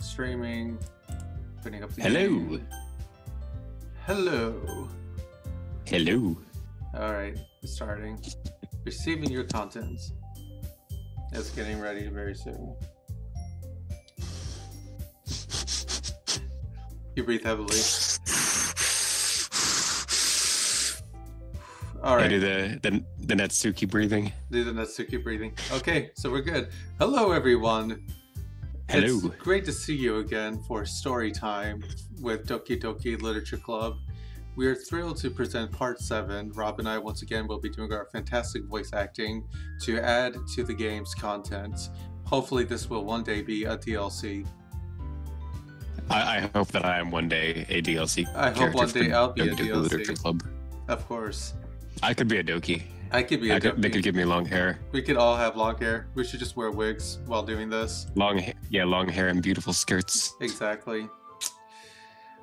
start streaming. Putting up the Hello. game. Hello. Hello. Alright, starting. Receiving your content. It's getting ready very soon. You breathe heavily. Alright. I do the Natsuki breathing. Do the Natsuki breathing. Okay, so we're good. Hello, everyone. Hello. It's great to see you again for story time with Doki Doki Literature Club. We are thrilled to present part 7. Rob and I once again will be doing our fantastic voice acting to add to the game's content. Hopefully this will one day be a DLC. I hope that I am one day a DLC. I hope one day I'll be a Doki Doki Literature DLC. Club. Of course. I could be a Doki. I could be a Doki. They could give me long hair. We could all have long hair. We should just wear wigs while doing this. Long hair and beautiful skirts. Exactly.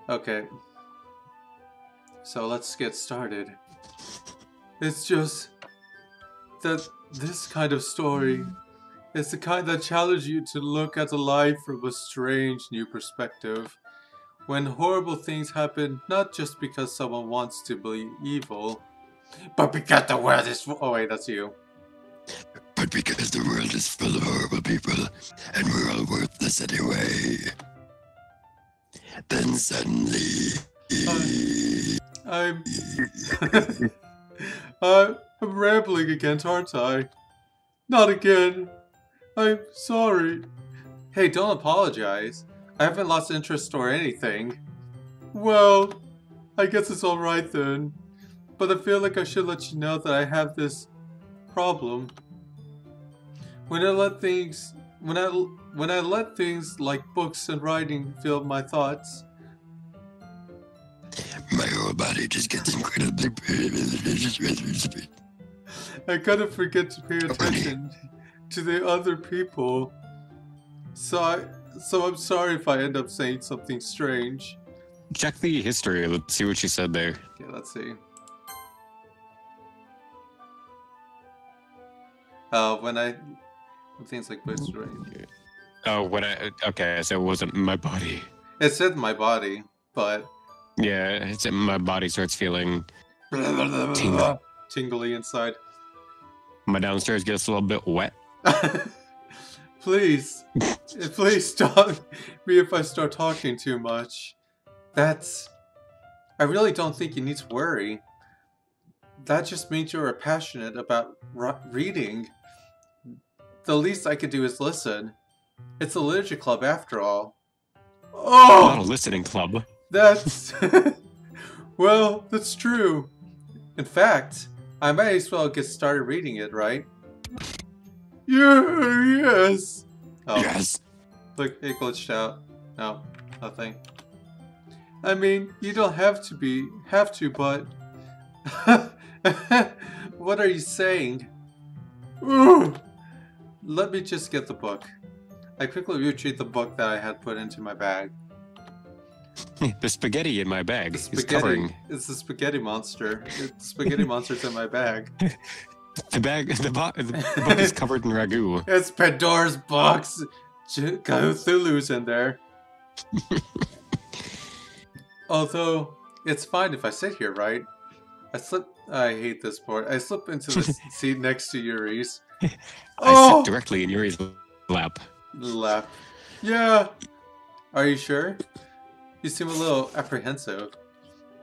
Okay. So let's get started. It's just that this kind of story is the kind that challenges you to look at the life from a strange new perspective. When horrible things happen, not just because someone wants to be evil, but because the world is... Oh wait, that's you. But because the world is full of horrible people, and we're all worthless anyway. Then suddenly... I'm I'm rambling again, aren't I? Not again. I'm sorry. Hey, don't apologize. I haven't lost interest or anything. Well, I guess it's alright then. But I feel like I should let you know that I have this problem. When I let things like books and writing fill my thoughts, my whole body just gets incredibly... I kind of forget to pay attention to the other people. So I'm sorry if I end up saying something strange. Check the history. Let's see what she said there. Okay, let's see. When things like this, right? Oh, okay, so it wasn't my body. It said my body, but Yeah, it's my body starts feeling tingly inside. my downstairs gets a little bit wet. Please stop me if I start talking too much. I really don't think you need to worry. That just means you're passionate about reading. The least I could do is listen. It's a literature club after all. Oh! Not a listening club. That's... Well, that's true. In fact, I might as well get started reading it, right? Yes! Oh, Yes. look, it glitched out. No, nothing. I mean, you don't have to, but... What are you saying? Ooh. Let me just get the book. I quickly retrieved the book that I had put into my bag. The spaghetti in my bag is covering. It's the spaghetti monster. The spaghetti monster's in my bag. The book is covered in ragu. It's Pandora's box. Cthulhu's in there. Although, it's fine if I sit here, right? I hate this part. I slip into the seat next to Yuri's. I sit directly in Yuri's lap. Lap. Yeah. Are you sure? You seem a little apprehensive.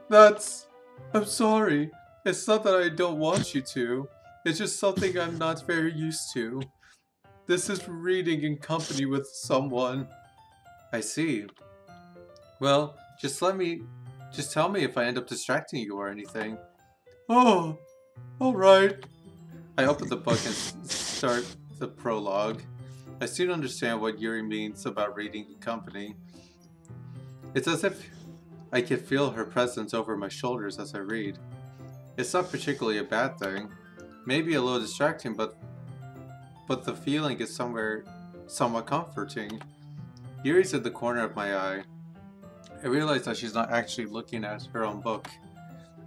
I'm sorry. It's not that I don't want you to. It's just something I'm not very used to. This is reading in company with someone. I see. Well, just tell me if I end up distracting you or anything. Oh, alright. I open the book and start the prologue. I soon understand what Yuri means about reading in company. It's as if I can feel her presence over my shoulders as I read. It's not particularly a bad thing. Maybe a little distracting, but the feeling is somewhat comforting. Yuri's in the corner of my eye. I realize that she's not actually looking at her own book.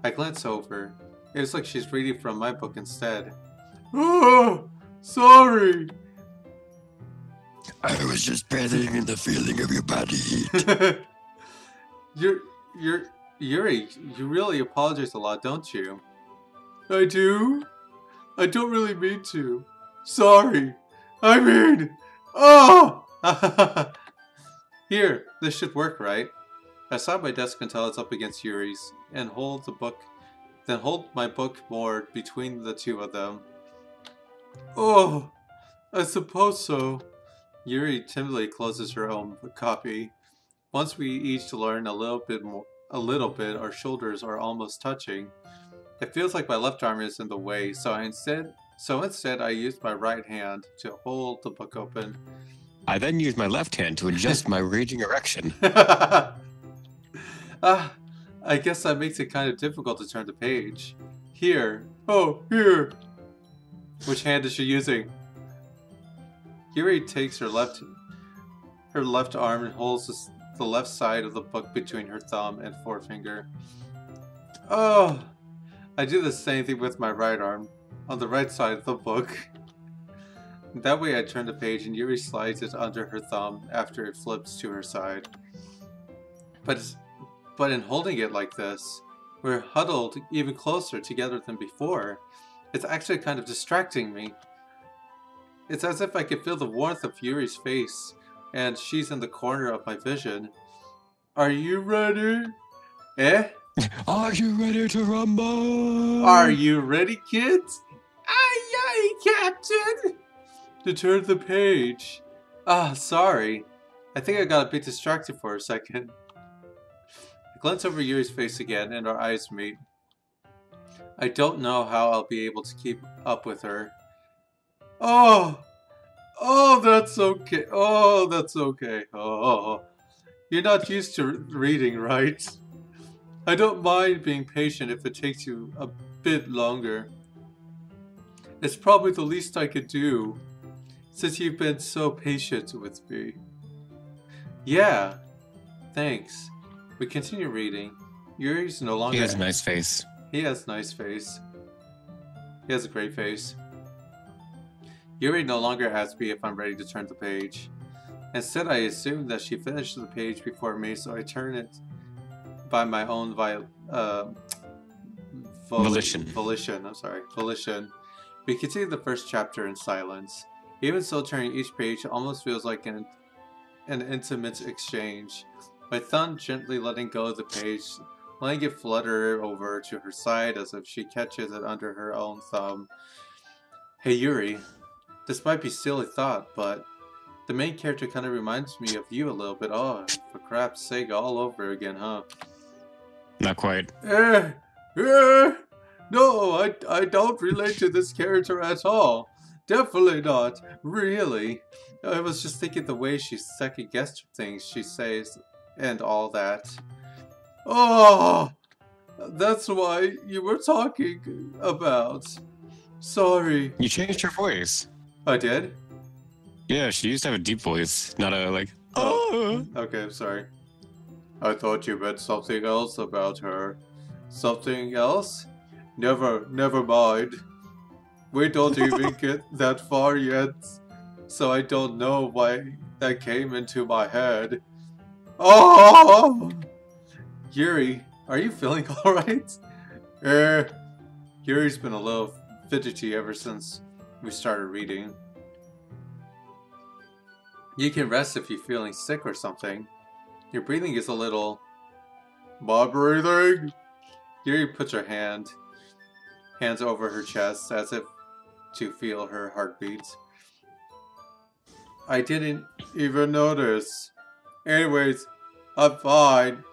I glance over. It's like she's reading from my book instead. Oh, sorry. I was just bathing in the feeling of your body heat. You're Yuri, you really apologize a lot, don't you? I do? I don't really mean to. Sorry. I mean, oh! Here, this should work, right? I sat my desk until it's up against Yuri's, and hold my book more between the two of them. Oh, I suppose so. Yuri timidly closes her own copy. Once we each learn a little bit, our shoulders are almost touching. It feels like my left arm is in the way, so instead I use my right hand to hold the book open. I then use my left hand to adjust my raging erection. I guess that makes it kind of difficult to turn the page. Here. Oh, here. Which hand is she using? Yuri takes her left arm and holds the left side of the book between her thumb and forefinger. Oh, I do the same thing with my right arm, on the right side of the book. That way I turn the page and Yuri slides it under her thumb after it flips to her side. But in holding it like this, we're huddled even closer together than before. It's actually kind of distracting me. It's as if I could feel the warmth of Yuri's face, and she's in the corner of my vision. Are you ready? Eh? Are you ready to rumble? Are you ready, kids? Aye, aye, Captain! To turn the page. Ah, sorry. I think I got a bit distracted for a second. I glance over Yuri's face again, and our eyes meet. I don't know how I'll be able to keep up with her. Oh! Oh, that's okay. Oh, that's okay. Oh. You're not used to reading, right? I don't mind being patient if it takes you a bit longer. It's probably the least I could do, since you've been so patient with me. Yeah, thanks. We continue reading. Yuri's no longer... He has a nice face. He has a nice face. He has a great face. Yuri no longer asks me if I'm ready to turn the page. Instead, I assume that she finished the page before me, so I turn it by my own volition. Volition. We continue the first chapter in silence. Even so, turning each page almost feels like an intimate exchange. My thumb gently letting go of the page, letting it flutter over to her side as if she catches it under her own thumb. Hey Yuri, this might be a silly thought, but the main character kind of reminds me of you a little bit. Oh, for crap's sake, all over again, huh? Not quite. No, I don't relate to this character at all. Definitely not. Really. I was just thinking the way she second-guessed things she says and all that. Oh, that's why you were talking about. Sorry. You changed her voice. I did? Yeah, she used to have a deep voice, not a, like, oh. Okay, I'm sorry. I thought you meant something else about her. Something else? Never mind. We don't even get that far yet, so I don't know why that came into my head. Oh! Yuri, are you feeling alright? Yuri's been a little fidgety ever since we started reading. You can rest if you're feeling sick or something. Your breathing is a little... My breathing? Yuri puts her hands over her chest as if to feel her heartbeat. I didn't even notice. Anyways, I'm fine.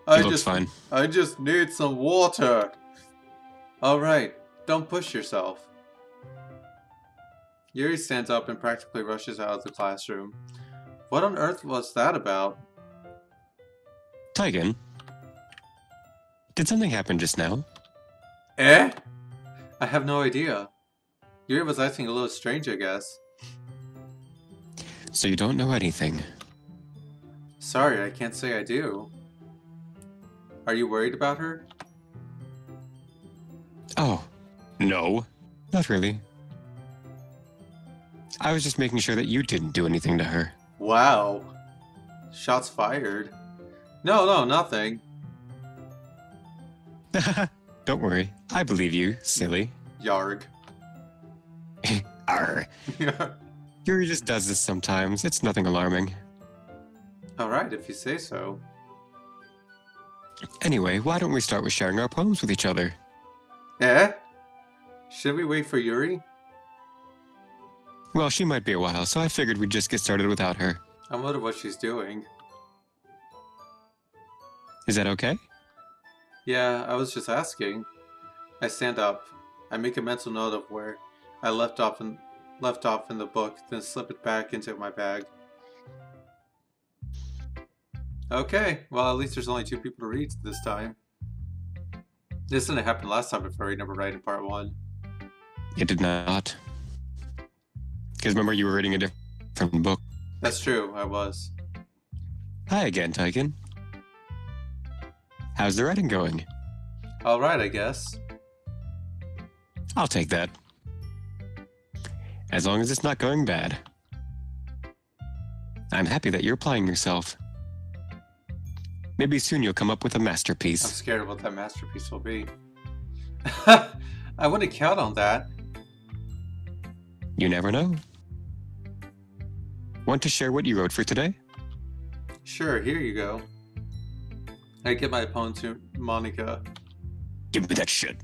I just need some water. Alright, don't push yourself. Yuri stands up and practically rushes out of the classroom. What on earth was that about? Tykan, did something happen just now? Eh? I have no idea. Yuri was acting a little strange, I guess. So you don't know anything? Sorry, I can't say I do. Are you worried about her? Oh, no, not really. I was just making sure that you didn't do anything to her. Wow. Shots fired. No, nothing. Don't worry. I believe you, silly. Yarg. Arr. Yuri just does this sometimes. It's nothing alarming. Alright, if you say so. Anyway, why don't we start with sharing our poems with each other? Eh? Should we wait for Yuri? Well, she might be a while, so I figured we'd just get started without her. I wonder what she's doing. Is that okay? Yeah, I was just asking. I stand up. I make a mental note of where I left off in the book, then slip it back into my bag. Okay, well at least there's only 2 people to read this time. This didn't happen last time before I never read in part 1. It did not. Because remember, you were reading a different book. That's true, I was. Hi again, Tykan. How's the writing going? Alright, I guess. I'll take that. As long as it's not going bad. I'm happy that you're applying yourself. Maybe soon you'll come up with a I'm masterpiece. scared of what that masterpiece will be. I wouldn't count on that. You never know. Want to share what you wrote for today? Sure, here you go. I give my poem to Monica. Give me that shit.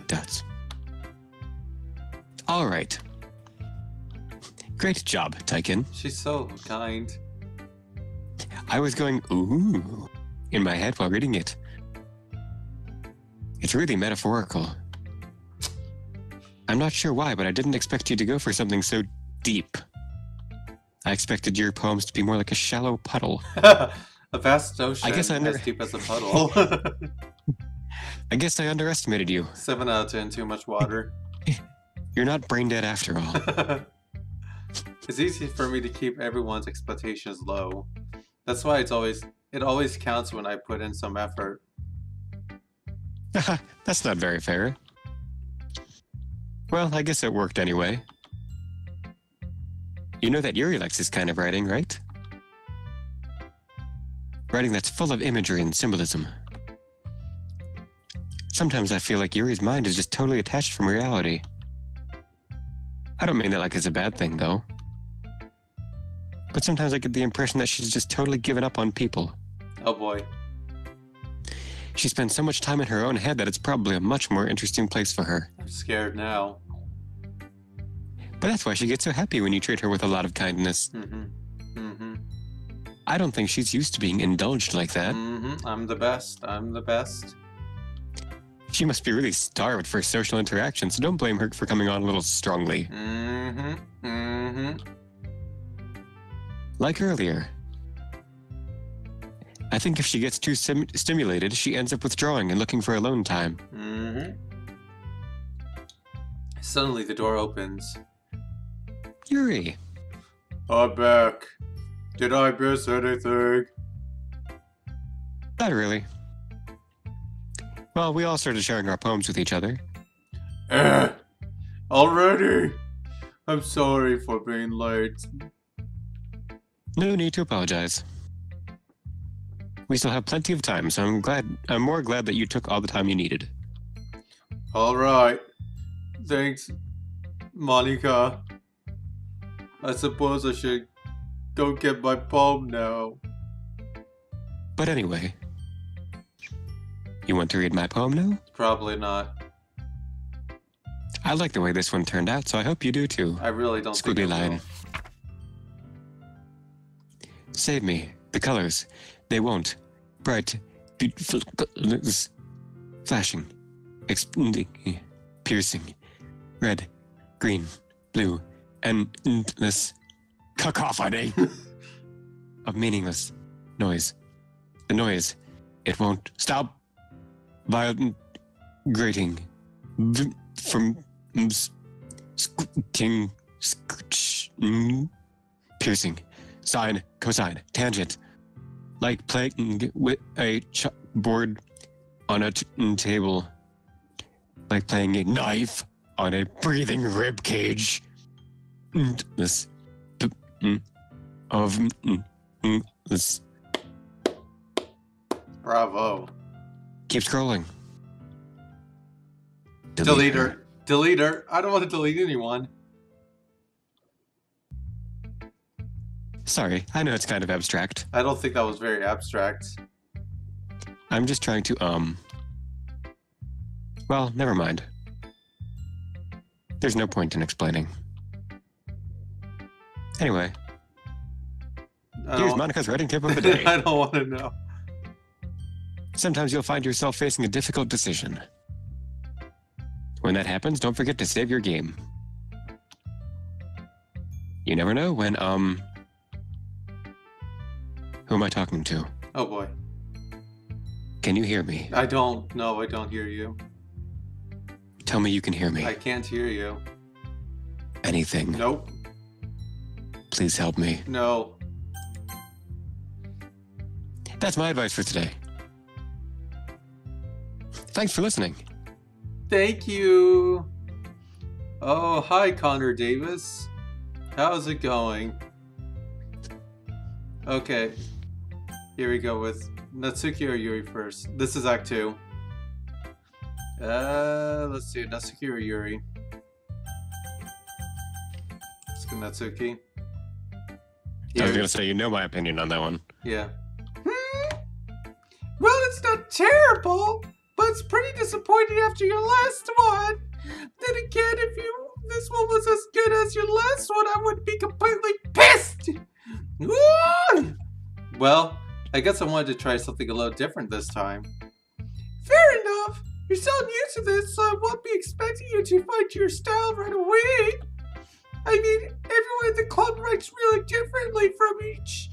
That's. All right. Great job, Tykan. She's so kind. I was going, ooh, in my head while reading it. It's really metaphorical. I'm not sure why, but I didn't expect you to go for something so deep. I expected your poems to be more like a shallow puddle. A vast ocean I guess I as deep as a puddle. I guess I underestimated you. 7 out of 10, too much water. You're not brain dead after all. It's easy for me to keep everyone's expectations low. That's why it always counts when I put in some effort. That's not very fair. Well, I guess it worked anyway. You know that Yuri likes this kind of writing, right? Writing that's full of imagery and symbolism. Sometimes I feel like Yuri's mind is just totally attached from reality. I don't mean that like it's a bad thing, though. But sometimes I get the impression that she's just totally given up on people. Oh boy. She spends so much time in her own head that it's probably a much more interesting place for her. I'm scared now. But that's why she gets so happy when you treat her with a lot of kindness. I don't think she's used to being indulged like that. I'm the best. I'm the best. She must be really starved for social interaction, so don't blame her for coming on a little strongly. Like earlier. I think if she gets too stimulated, she ends up withdrawing and looking for alone time. Suddenly the door opens. Yuri. I'm back. Did I miss anything? Not really. Well, we all started sharing our poems with each other. Already? I'm sorry for being late. No need to apologize. We still have plenty of time, so I'm more glad that you took all the time you needed. Alright. Thanks, Monica. I suppose I should go get my poem now. But anyway, you want to read my poem now? Probably not. I like the way this one turned out, so I hope you do too. I really don't think I Squiggly will. line. Save me. The colors. They won't. Bright, beautiful colors. Flashing. Exploding. Piercing. Red. Green. Blue. And endless cacophony of meaningless noise. The noise. It won't stop. Violent grating. From squeaking. Piercing. Sine, cosine, tangent. Like playing with a chalkboard on a table. Like playing a knife on a breathing rib cage. this of this. Bravo. Keep scrolling. Delete her. Delete her. I don't want to delete anyone. Sorry, I know it's kind of abstract. I don't think that was very abstract. I'm just trying to, well, never mind. There's no point in explaining. Anyway, here's Monica's writing tip of the day. I don't want to know. Sometimes you'll find yourself facing a difficult decision. When that happens, don't forget to save your game. You never know when, who am I talking to? Oh boy. Can you hear me? I don't. No, I don't hear you. Tell me you can hear me. I can't hear you. Anything. Nope. Please help me. No. That's my advice for today. Thanks for listening. Thank you. Oh, hi, Connor Davis. How's it going? Okay. Here we go with Natsuki or Yuri first. This is Act 2. Let's see. Natsuki or Yuri? Let's go Natsuki. I was gonna say, you know my opinion on that one. Yeah. Well, it's not terrible, but it's pretty disappointing after your last one. Then again, if this one was as good as your last one, I would be completely pissed. Ooh! Well, I guess I wanted to try something a little different this time. Fair enough. You're so new to this, so I won't be expecting you to find your style right away. I mean, everyone in the club writes really differently from each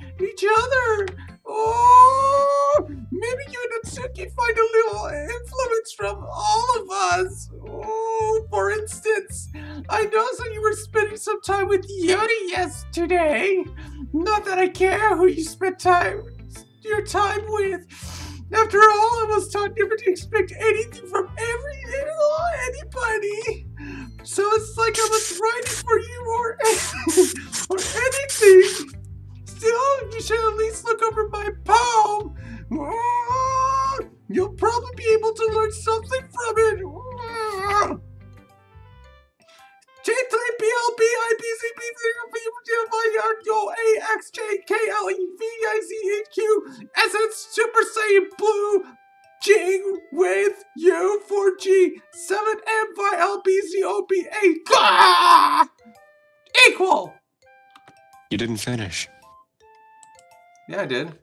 other. Oh, maybe you and Natsuki find a little influence from all of us. Oh, for instance, I noticed that you were spending some time with Yuri yesterday. Not that I care who you spend your time with. After all, I was taught never to expect anything from anybody. So it's like I was writing for you or anything. Still, you should at least look over my poem. You'll probably be able to learn something from it. J3PLBIBCBVYRDOAXJKLEVIZHQ Super Saiyan Blue G with U4G 7MYLBZOBA equal. You didn't finish. Yeah, I did.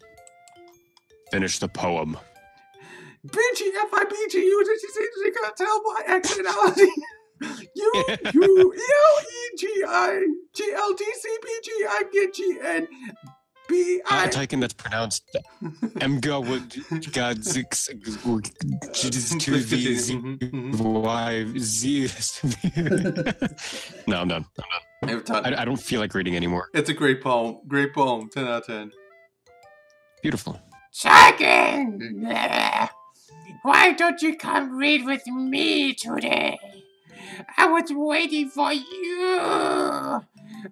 Finish the poem. BGFIBGU, did you say you can't tell my accidentality? ULEGIGLDCBGIBGNBI. Tykan, that's pronounced Mga with God 6 No, I'm done. I don't feel like reading anymore. It's a great poem. Great poem. 10 out of 10. Beautiful. Tykan! Why don't you come read with me today? I was waiting for you.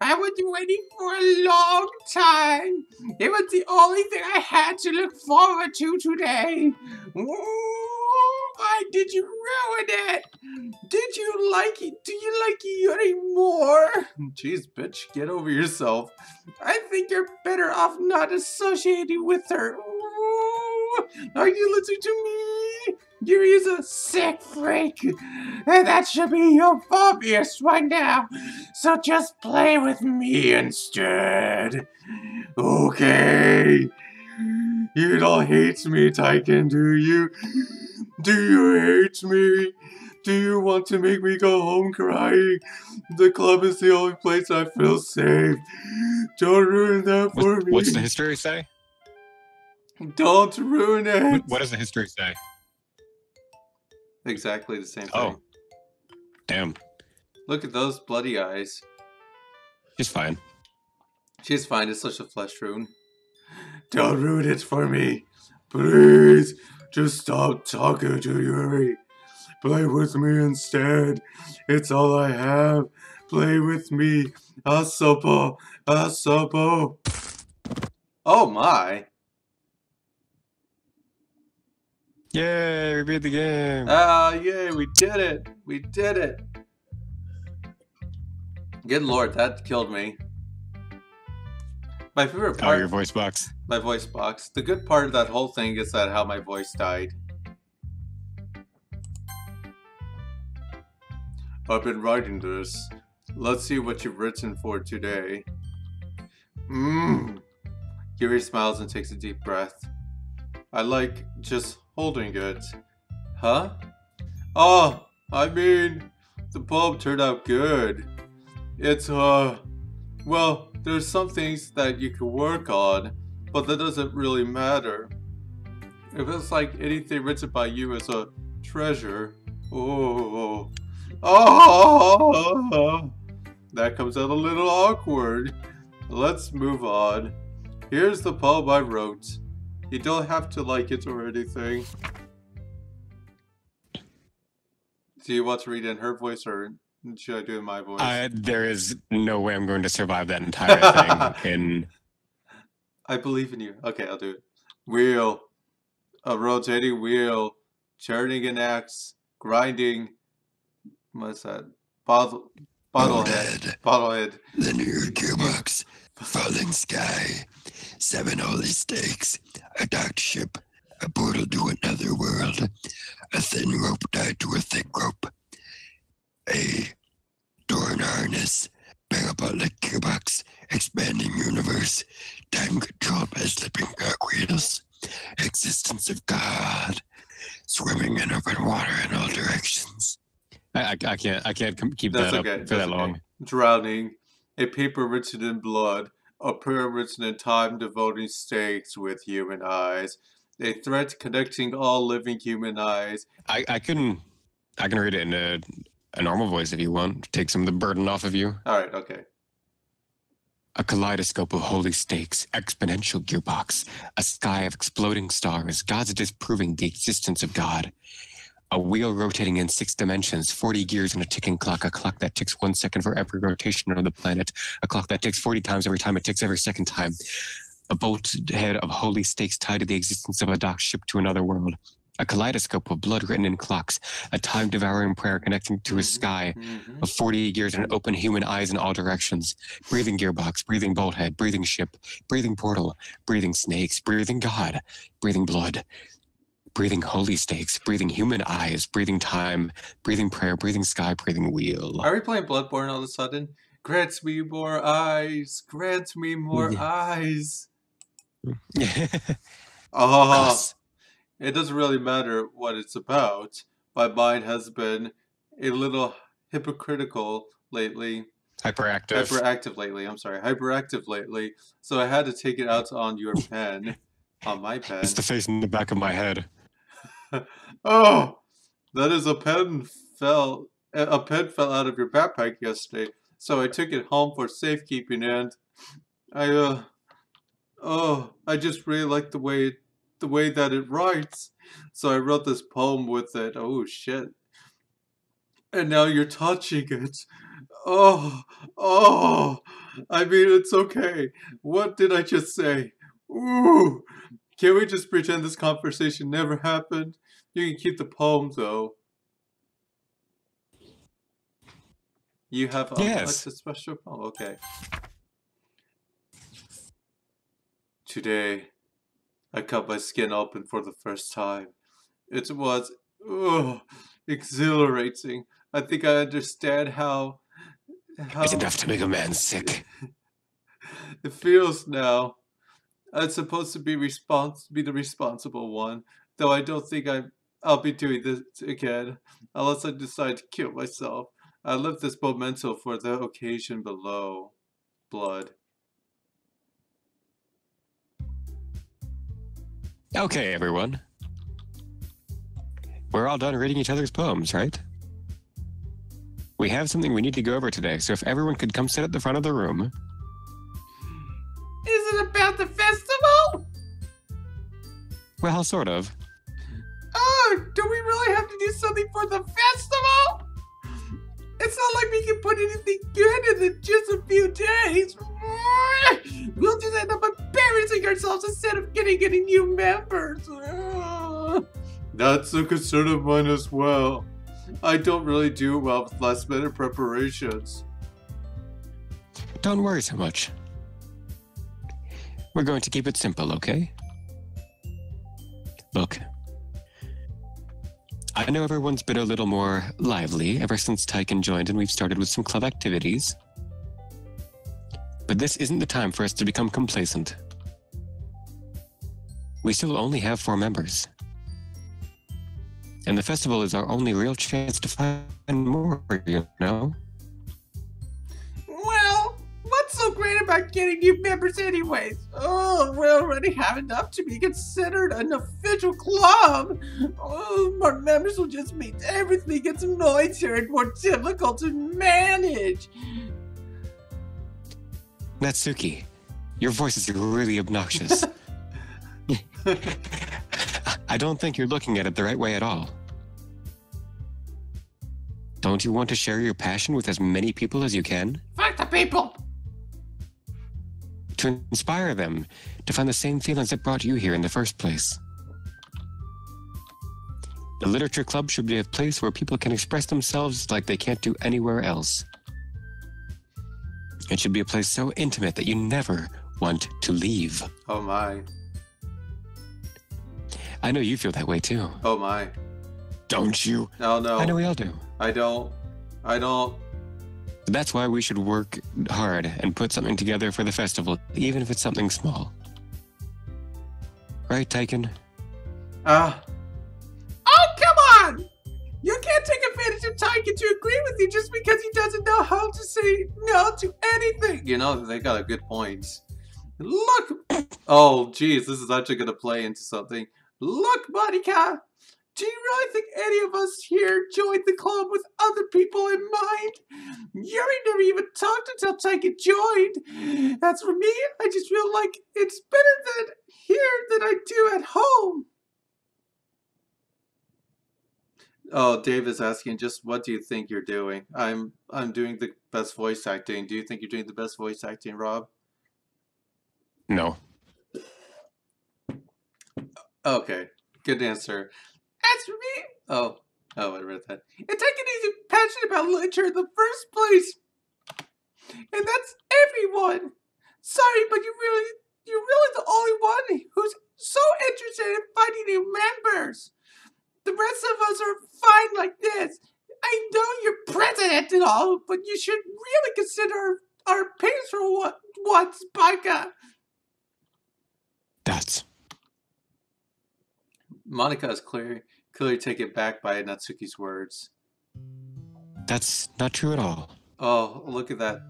I was waiting for a long time. It was the only thing I had to look forward to today. Why did you ruin it? Did you like it? Do you like Yuri more? Jeez, bitch, get over yourself. I think you're better off not associating with her. Are you listening to me? Yuri is a sick freak, and that should be obvious right now. So just play with me instead. Okay. You don't hate me, Tykan, do you? Do you hate me? Do you want to make me go home crying? The club is the only place I feel safe. Don't ruin that for me. What's the history say? Don't ruin it. What does the history say? Exactly the same thing. Oh. Damn. Look at those bloody eyes. She's fine. She's fine. It's such a flesh wound. Don't ruin it for me. Please. Just stop talking to Yuri. Play with me instead. It's all I have. Play with me. Asobo. Asobo. Oh my. Yay, we beat the game. Ah, yay, we did it. We did it. Good lord, that killed me. My favorite Oh, part. your voice box. My voice box. The good part of that whole thing is that how my voice died. I've been writing this. Let's see what you've written for today. Yuri smiles and takes a deep breath. I like just holding it. Huh? Oh, I mean, the poem turned out good. It's, well, there's some things that you can work on, but that doesn't really matter. It feels like anything written by you is a treasure. Oh. Oh! That comes out a little awkward. Let's move on. Here's the poem I wrote. You don't have to like it or anything. Do you want to read it in her voice or should I do it in my voice? There is no way I'm going to survive that entire thing. I believe in you. Okay, I'll do it. Wheel. A rotating wheel. Churning an axe. Grinding. What's that? Bottlehead. Bottlehead. Linear gearbox. Falling sky. 7 holy stakes. A docked ship. A portal to another world. A thin rope tied to a thick rope. A door and harness. Parabolic gearbox. Expanding universe. Time controlled by slipping cartwheels. Existence of God. Swimming in open water in all directions. I can't keep That's that okay. up for that long. Drowning. A paper written in blood. A prayer written in time devoting stakes with human eyes. A thread connecting all living human eyes. I can read it in a normal voice if you want to take some of the burden off of you. Alright, okay. A kaleidoscope of holy stakes, exponential gearbox, a sky of exploding stars, gods disproving the existence of God. A wheel rotating in 6 dimensions, 40 gears in a ticking clock, a clock that ticks 1 second for every rotation of the planet, a clock that ticks 40 times every time it ticks every second time. A bolt head of holy stakes tied to the existence of a docked ship to another world. A kaleidoscope of blood written in clocks, a time-devouring prayer connecting to a sky of 40 gears and open human eyes in all directions. Breathing gearbox, breathing bolt head, breathing ship, breathing portal, breathing snakes, breathing God, breathing blood, breathing holy stakes, breathing human eyes, breathing time, breathing prayer, breathing sky, breathing wheel. Are we playing Bloodborne all of a sudden? Grant me more eyes. Grant me more eyes. Oh. It doesn't really matter what it's about. My mind has been a little hypocritical lately. Hyperactive lately. So I had to take it out on your pen. On my pen. It's the face in the back of my head. Oh! That is a pen fell out of your backpack yesterday. So I took it home for safekeeping and I just really like the way that it writes. So I wrote this poem with it. Oh shit. And now you're touching it. Oh. I mean, it's okay. What did I just say? Ooh. Can we just pretend this conversation never happened? You can keep the poem though. You have yes. a special poem. Okay. Today, I cut my skin open for the first time. It was exhilarating. I think I understand how it's enough to make a man sick. It feels now. I'm supposed to be the responsible one, though I don't think I'll be doing this again unless I decide to kill myself. I left this memento for the occasion below. Blood. Okay, everyone. We're all done reading each other's poems, right? We have something we need to go over today, so if everyone could come sit at the front of the room. Is it about the festival? Well, sort of. Oh, do we really have to do something for the festival? It's not like we can put anything good in the just a few days. We'll just end up embarrassing ourselves instead of getting any new members. That's a concern of mine as well. I don't really do well with last-minute preparations. Don't worry so much. We're going to keep it simple, okay? Look, I know everyone's been a little more lively ever since Tykan joined and we've started with some club activities. But this isn't the time for us to become complacent. We still only have 4 members. And the festival is our only real chance to find more, you know? Well, what's so great about getting new members anyways? Oh, we already have enough to be considered an official club. Oh, more members will just make everything gets noisier and more difficult to manage. Natsuki, your voice is really obnoxious. I don't think you're looking at it the right way at all. Don't you want to share your passion with as many people as you can? Fuck the people! To inspire them to find the same feelings that brought you here in the first place. The Literature Club should be a place where people can express themselves like they can't do anywhere else. It should be a place so intimate that you never want to leave. Oh my. I know you feel that way too. Oh my. Don't you? Oh no. I know we all do. I don't. That's why we should work hard and put something together for the festival, even if it's something small. Right, Tykan? Ah. Oh, come on! You can't take advantage of Tykan to agree with you just because he doesn't know how to say no to anything. You know, they got a good point. Look! Oh, geez, this is actually gonna play into something. Look, Monica! Do you really think any of us here joined the club with other people in mind? Yuri never even talked until Tykan joined. As for me, I just feel like it's better than here than I do at home. Oh, Dave is asking, just what do you think you're doing? I'm doing the best voice acting. Do you think you're doing the best voice acting, Rob? No. Okay, good answer. As for me, Oh, I read that. and Tykan isn't passionate about literature in the first place. And that's everyone. Sorry, but you're really the only one who's so interested in finding new members. The rest of us are fine like this. I know you're president and all, but you should really consider our opinions for once, Baka. That's... Monica is clearly taken back by Natsuki's words. That's not true at all. Oh, look at that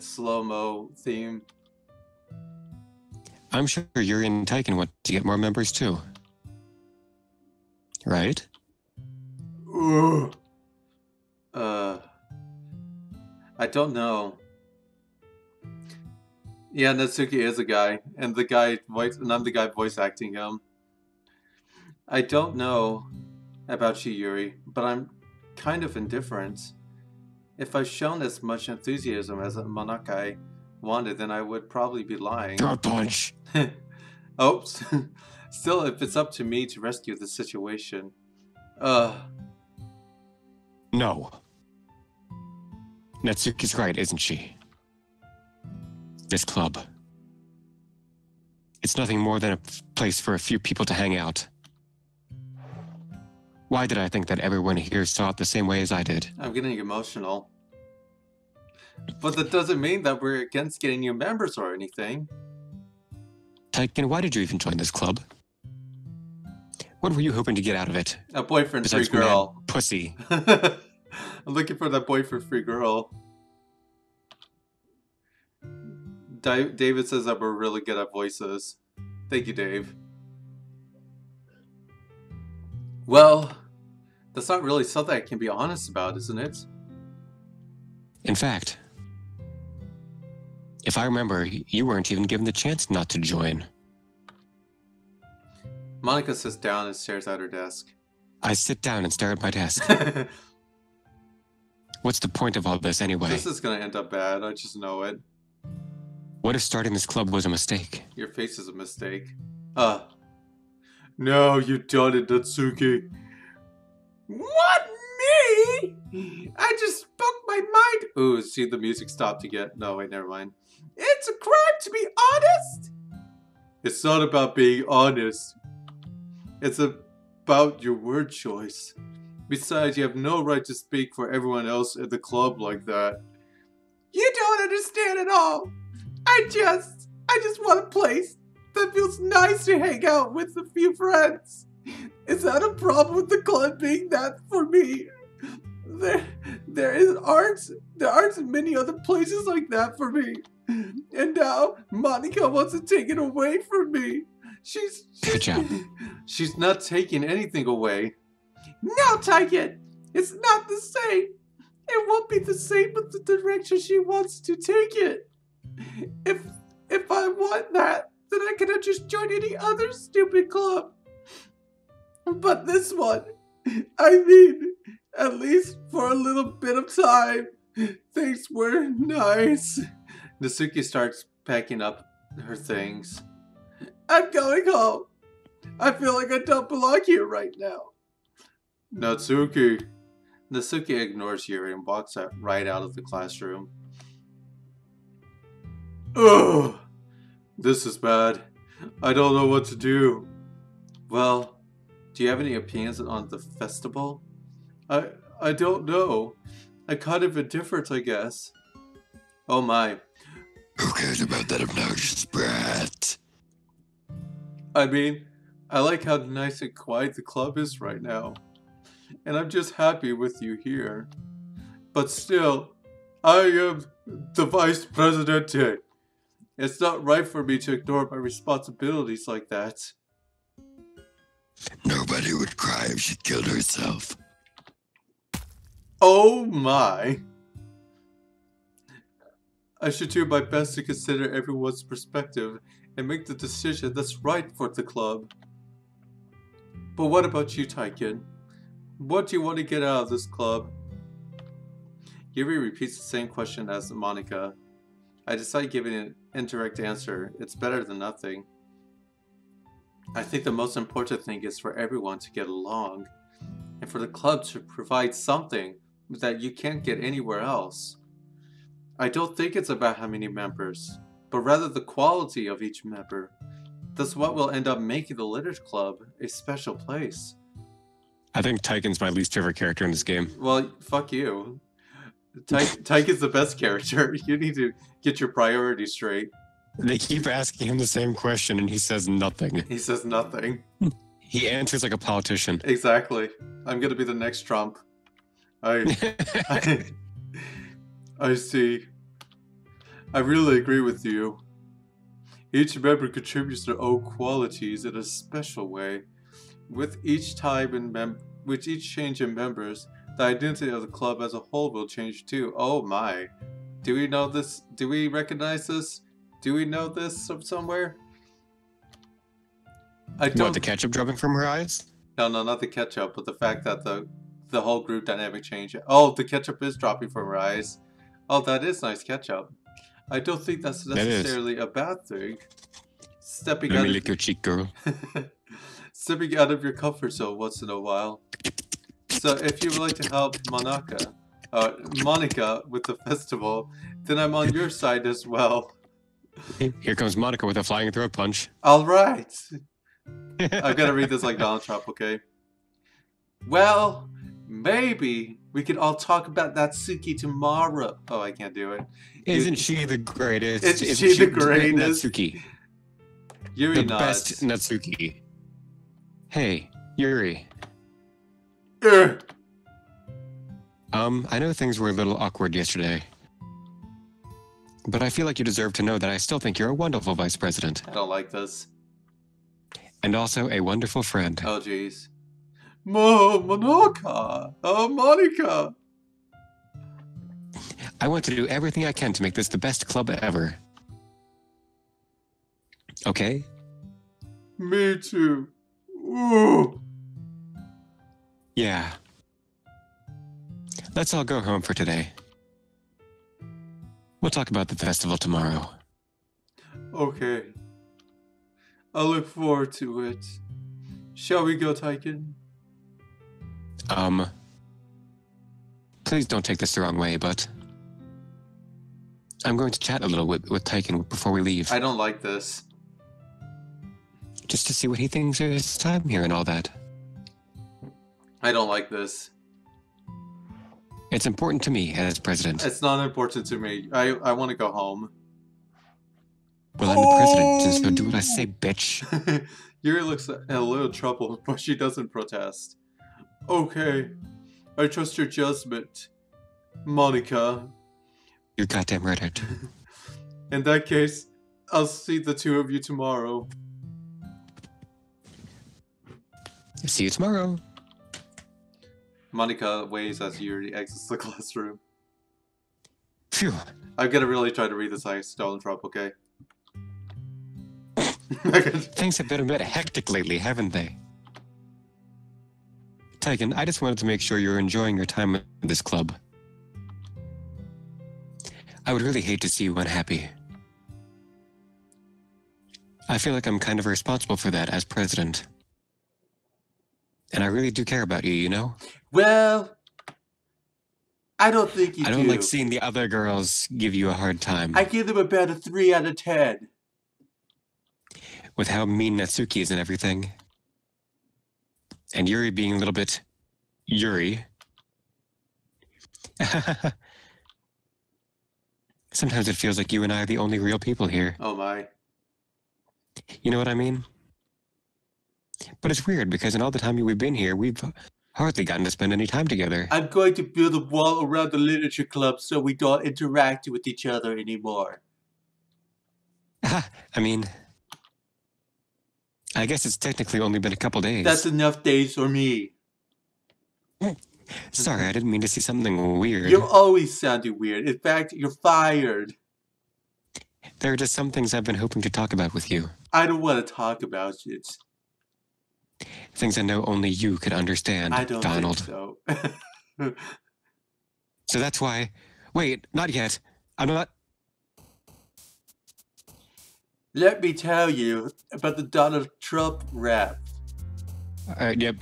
slow-mo theme. I'm sure Yuri and Tykan want to get more members too. Right? Ugh. I don't know. Yeah, Natsuki is a guy, and I'm the guy voice acting him. I don't know about you, Yuri, but I'm kind of indifferent. If I've shown as much enthusiasm as Monakai wanted, then I would probably be lying. Throat punch! Oops. Still, if it's up to me to rescue the situation. No. Natsuki's right, isn't she? This club. It's nothing more than a place for a few people to hang out. Why did I think that everyone here saw it the same way as I did? I'm getting emotional. But that doesn't mean that we're against getting new members or anything. Tykan, why did you even join this club? What were you hoping to get out of it? A boyfriend-free Besides girl. mad pussy. I'm looking for that boyfriend-free girl. David says that we're really good at voices. Thank you, Dave. Well, that's not really something I can be honest about, isn't it? In fact, if I remember, you weren't even given the chance not to join. Monica sits down and stares at her desk. I sit down and stare at my desk. What's the point of all this anyway? This is gonna end up bad. I just know it. What if starting this club was a mistake? Your face is a mistake. No, you done it, Natsuki. What, me? I just spoke my mind. Ooh, see, the music stopped again. No, wait, never mind. It's a crime to be honest. It's not about being honest. It's about your word choice. Besides, you have no right to speak for everyone else at the club like that. You don't understand at all. I just want a place that feels nice to hang out with a few friends. Is that a problem with the club being that for me? There aren't many other places like that for me. And now Monica wants to take it away from me. Good job. She's not taking anything away. No, Tykan, it's not the same. It won't be the same with the direction she wants to take it. If I want that, then I could have just joined any other stupid club. But this one, I mean, at least for a little bit of time, things were nice. Natsuki starts packing up her things. I'm going home. I feel like I don't belong here right now. Natsuki ignores Yuri and walks right out of the classroom. Ugh! This is bad. I don't know what to do. Well, do you have any opinions on the festival? I don't know. I'm kind of indifferent, I guess. Oh my. Who cares about that obnoxious brat? I mean, I like how nice and quiet the club is right now. And I'm just happy with you here. But still, I am the vice presidente. It's not right for me to ignore my responsibilities like that. Nobody would cry if she killed herself. Oh my. I should do my best to consider everyone's perspective and make the decision that's right for the club. But what about you, Tykan? What do you want to get out of this club? Yuri repeats the same question as Monica. I decide giving an indirect answer. It's better than nothing. I think the most important thing is for everyone to get along, and for the club to provide something that you can't get anywhere else. I don't think it's about how many members, but rather the quality of each member. That's what will end up making the Literature Club a special place. I think Tykan's my least favorite character in this game. Well, fuck you. Tykan's the best character. You need to get your priorities straight. They keep asking him the same question and he says nothing. He says nothing. He answers like a politician. Exactly. I'm gonna be the next Trump. I see. I really agree with you. Each member contributes their own qualities in a special way. With each change in members, the identity of the club as a whole will change too. Oh my. Do we know this? Do we recognize this? Do we know this from somewhere? I don't. What, the ketchup dropping from her eyes? No, not the ketchup, but the fact that the whole group dynamic changed. Oh, the ketchup is dropping from her eyes. Oh, that is nice ketchup. I don't think that's necessarily a bad thing. Let me lick your cheek, girl. Stepping out of your comfort zone once in a while. So if you would like to help Monica with the festival, then I'm on your side as well. Here comes Monica with a flying throat punch. All right. I'm gonna read this like Donald Trump, okay? Well, maybe we could all talk about that Natsuki tomorrow. Oh, I can't do it. Isn't she the greatest? Isn't she the greatest? Natsuki. Yuri The nods. best Natsuki. Hey, Yuri. I know things were a little awkward yesterday. But I feel like you deserve to know that I still think you're a wonderful vice president. I don't like this. And also a wonderful friend. Oh, jeez. Monica! Oh, Monica! I want to do everything I can to make this the best club ever. Okay? Me too. Ooh. Yeah. let's all go home for today. We'll talk about the festival tomorrow. Okay. I look forward to it. Shall we go, Tykan? Please don't take this the wrong way, but I'm going to chat a little with Tykan before we leave. I don't like this. Just to see what he thinks of his time here and all that. I don't like this. It's important to me as president. It's not important to me. I want to go home. Well, I'm the president, so do what I say, bitch. Yuri looks in a little trouble, but she doesn't protest. Okay. I trust your judgment, Monica. You're goddamn right, I do. In that case, I'll see the two of you tomorrow. See you tomorrow. Monica waves as Yuri exits the classroom. Phew. I'm gonna really try to read this like Donald Trump, okay? Things have been a bit hectic lately, haven't they? Tykan, I just wanted to make sure you're enjoying your time at this club. I would really hate to see you unhappy. I feel like I'm kind of responsible for that as president. And I really do care about you, you know? Well, I don't think you do. I don't like seeing the other girls give you a hard time. I give them about a 3 out of 10. With how mean Natsuki is and everything. And Yuri being a little bit Yuri. Sometimes it feels like you and I are the only real people here. Oh my. You know what I mean? But it's weird because in all the time we've been here, we've hardly gotten to spend any time together. I'm going to build a wall around the literature club so we don't interact with each other anymore. I mean, I guess it's technically only been a couple days. That's enough days for me. Sorry, I didn't mean to see something weird. You're always sounding weird. In fact, you're fired. There are just some things I've been hoping to talk about with you. I don't want to talk about it. Things I know only you could understand, I don't Donald. think so. So that's why... Wait, not yet. I'm not... Let me tell you about the Donald Trump rap. Yep,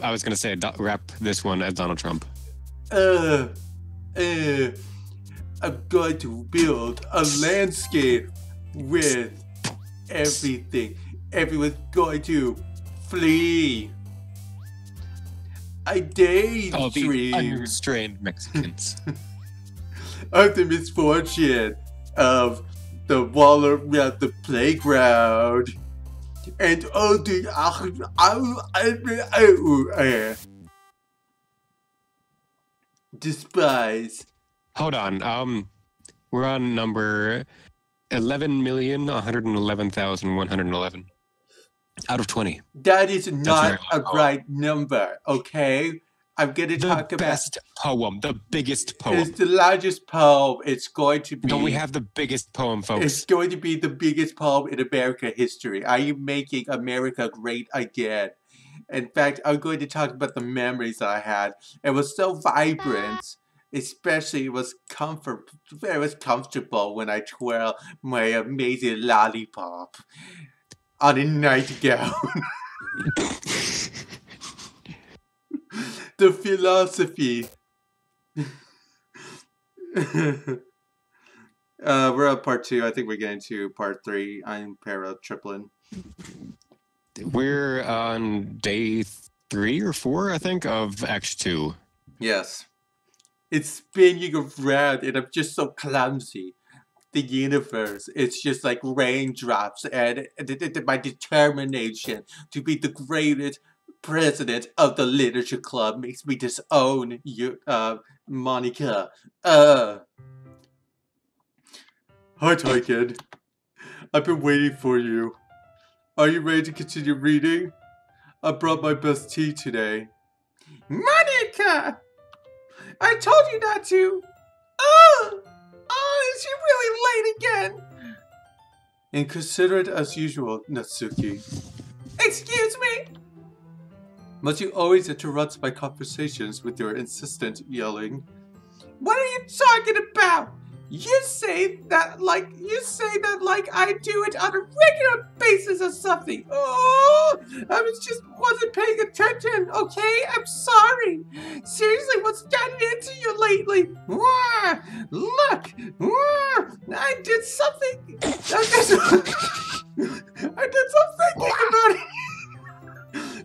I was going to say wrap this one as Donald Trump. I'm going to build a landscape with everything. Everyone's going to flee. I daydream. Oh, the unrestrained Mexicans. Of the misfortune of the wall around the playground. And all the despise. Hold on. We're on number 11,111,111 out of 20. That is not very a right number, okay? I'm going to talk The about... best poem, the biggest poem. It's the largest poem. It's going to be... Don't we have the biggest poem, folks? It's going to be the biggest poem in American history. Are you making America great again? In fact, I'm going to talk about the memories I had. It was so vibrant. Especially, it was comfortable when I twirled my amazing lollipop on a nightgown. The philosophy. We're on part 2. I think we're getting to part 3. I'm Para Triplin. We're on day 3 or 4, I think, of Act 2. Yes. It's spinning around and I'm just so clumsy. The universe, it's just like raindrops and my determination to be the greatest president of the literature club makes me disown you, Monica. Hi, Tykan. I've been waiting for you. Are you ready to continue reading? I brought my best tea today. Monica! I told you not to! Oh, is she really late again? Inconsiderate as usual, Natsuki. Excuse me? But you always interrupt my conversations with your insistent yelling. What are you talking about? You say that like I do it on a regular basis or something. Oh, I wasn't paying attention. Okay, I'm sorry. Seriously, what's gotten into you lately? Look, I did something. I did some thinking about it.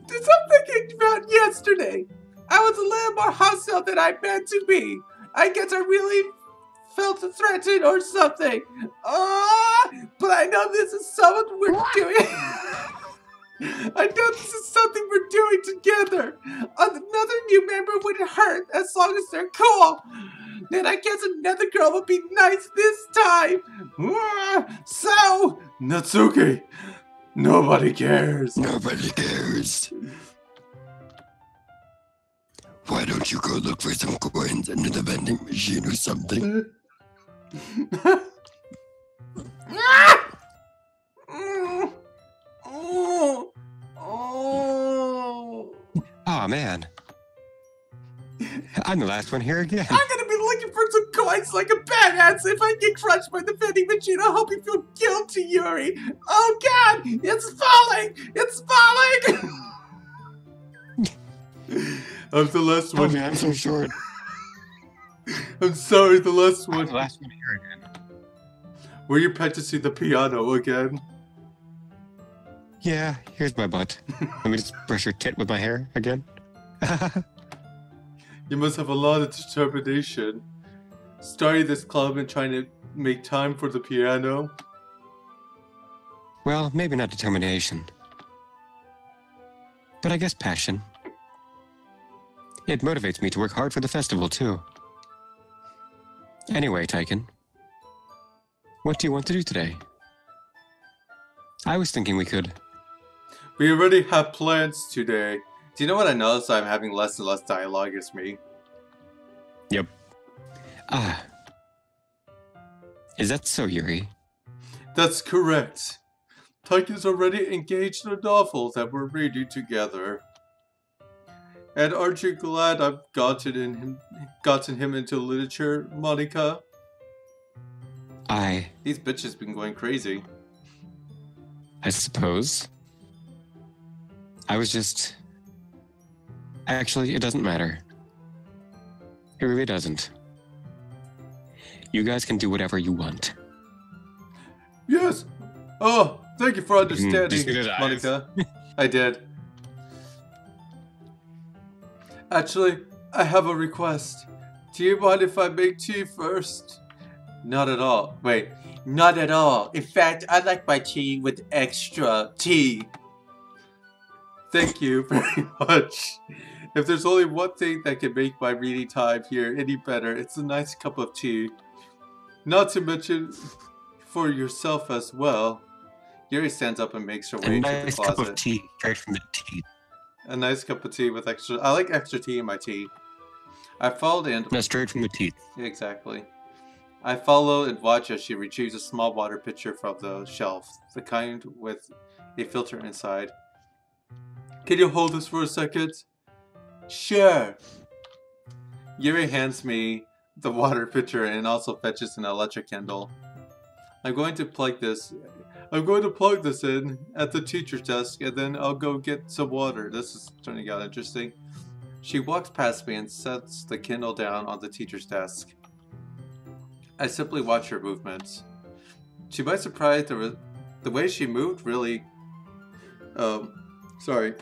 Did some thinking about yesterday. I was a little more hostile than I meant to be. I guess I really felt threatened or something. But I know this is something we're doing. I know this is something we're doing together. Another new member would hurt as long as they're cool. Then I guess another girl would be nice this time. So, Natsuki, nobody cares. Nobody cares. Why don't you go look for some coins under the vending machine or something? Aw, man. I'm the last one here again. I'm gonna be looking for some coins like a badass. If I get crushed by the vending machine, I hope you feel guilty, Yuri. Oh God, it's falling! It's falling! I'm the last Oh, one. man, I'm so short. I'm sorry, the last I'm one. the last one here again. Were you practicing the piano again? Yeah, here's my butt. Let me just brush your tit with my hair again. You must have a lot of determination. Starting this club and trying to make time for the piano. Well, maybe not determination. But I guess passion. It motivates me to work hard for the festival, too. Anyway, Tykan, what do you want to do today? I was thinking we could... We already have plans today. Do you know what I noticed? I'm having less and less dialogue as me. Yep. Ah. Is that so, Yuri? That's correct. Tykan's already engaged in a novel that we're reading together. And aren't you glad I've gotten him into literature, Monica? These bitches been going crazy. I suppose. I was just... Actually, it doesn't matter. It really doesn't. You guys can do whatever you want. Yes! Oh, thank you for Did you understanding, see those eyes? Monica. I did. Actually, I have a request. Do you mind if I make tea first? Not at all. Wait, not at all. In fact, I like my tea with extra tea. Thank you very much. If there's only one thing that can make my reading time here any better, it's a nice cup of tea. Not to mention for yourself as well. Yuri stands up and makes her way A to the nice closet. cup of tea straight from the teeth. A nice cup of tea with extra... I like extra tea in my tea. I followed and... No, straight from the teeth. Exactly. I follow and watch as she retrieves a small water pitcher from the shelf, the kind with a filter inside. Can you hold this for a second? Sure. Yuri hands me the water pitcher and also fetches an electric candle. I'm going to plug this in at the teacher's desk and then I'll go get some water. This is turning out interesting. She walks past me and sets the candle down on the teacher's desk. I simply watch her movements. To my surprise, the way she moved really... sorry.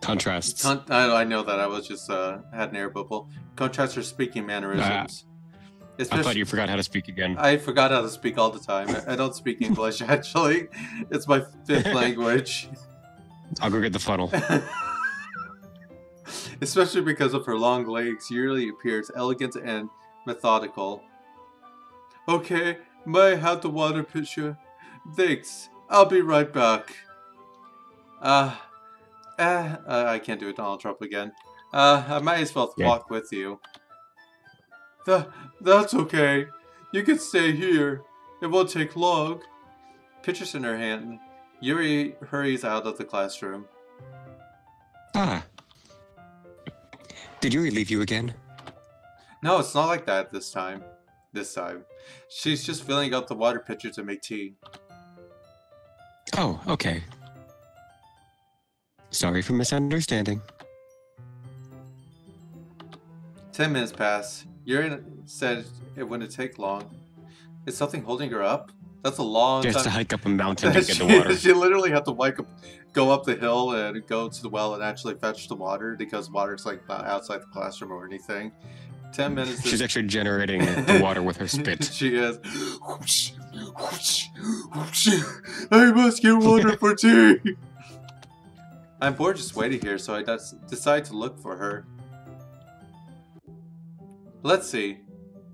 Contrasts. I know that. I was just, had an air bubble. Contrasts her speaking mannerisms. I thought you forgot how to speak again. I forgot how to speak all the time. I don't speak English, actually. It's my fifth language. I'll go get the funnel. Especially because of her long legs, she really appears elegant and methodical. Okay, may I have the water pitcher? Thanks. I'll be right back. I can't do it Donald Trump again. I might as well walk with you. That's okay. You can stay here. It won't take long. Pitcher's in her hand. Yuri hurries out of the classroom. Ah. Did Yuri leave you again? No, it's not like that this time. This time. She's just filling up the water pitcher to make tea. Oh, okay. Sorry for misunderstanding. 10 minutes pass. Yuri said it wouldn't take long. Is something holding her up? That's a long Just time. to hike up a mountain to get the water. She literally had to go up the hill and go to the well and actually fetch the water because water's like not outside the classroom or anything. 10 minutes. She's actually generating the water with her spit. She is. I must get water for tea. I'm bored just waiting here, so I decide to look for her. Let's see.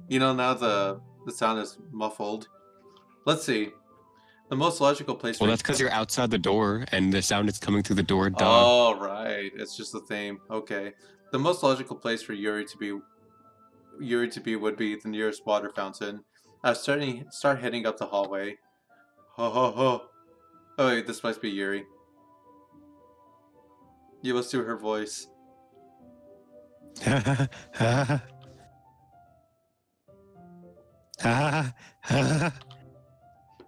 You know, now the sound is muffled. Let's see. The most logical place. Well, that's because you're outside the door, and the sound is coming through the door. Duh. Oh, right. It's just the theme. Okay. The most logical place for Yuri to be would be the nearest water fountain. I start heading up the hallway. Ho ho ho. Oh wait, this must be Yuri. You must do her voice.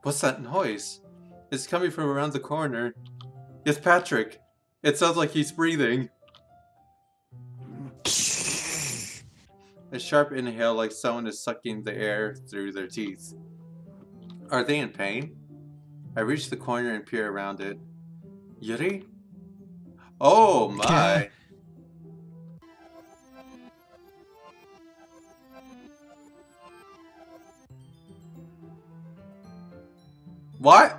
What's that noise? It's coming from around the corner. It's Patrick. It sounds like he's breathing. A sharp inhale like someone is sucking the air through their teeth. Are they in pain? I reach the corner and peer around it. Yuri? Oh my! What?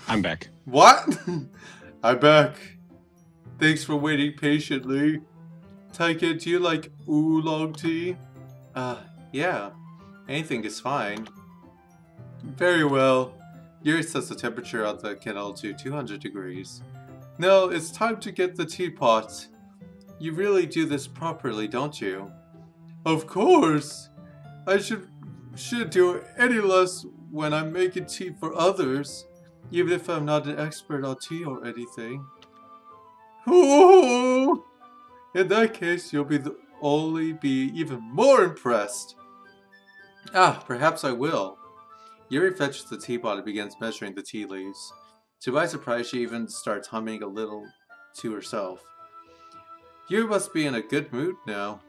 I'm back. What? I'm back. Thanks for waiting patiently. Tykan, do you like oolong tea? Yeah. Anything is fine. Very well. Yuri sets the temperature of the kettle to 200 degrees. No, it's time to get the teapot. You really do this properly, don't you? Of course. I should do any less when I'm making tea for others, even if I'm not an expert on tea or anything. Ooh! In that case, you'll be even more impressed. Ah, perhaps I will. Yuri fetches the teapot and begins measuring the tea leaves. To my surprise, she even starts humming a little to herself. You must be in a good mood now.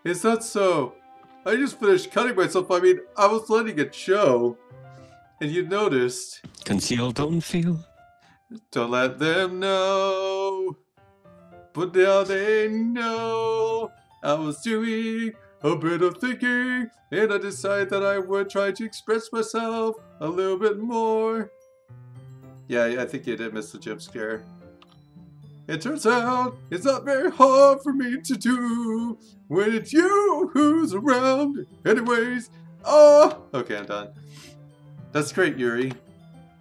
Is that so? I just finished cutting myself. I mean, I was letting it show. And you noticed. Conceal, don't feel. Don't let them know. But now they know. I was doing a bit of thinking, and I decided that I would try to express myself a little bit more. Yeah, I think you did miss the jump scare. It turns out it's not very hard for me to do when it's you who's around. Anyways, oh, okay, I'm done. That's great, Yuri.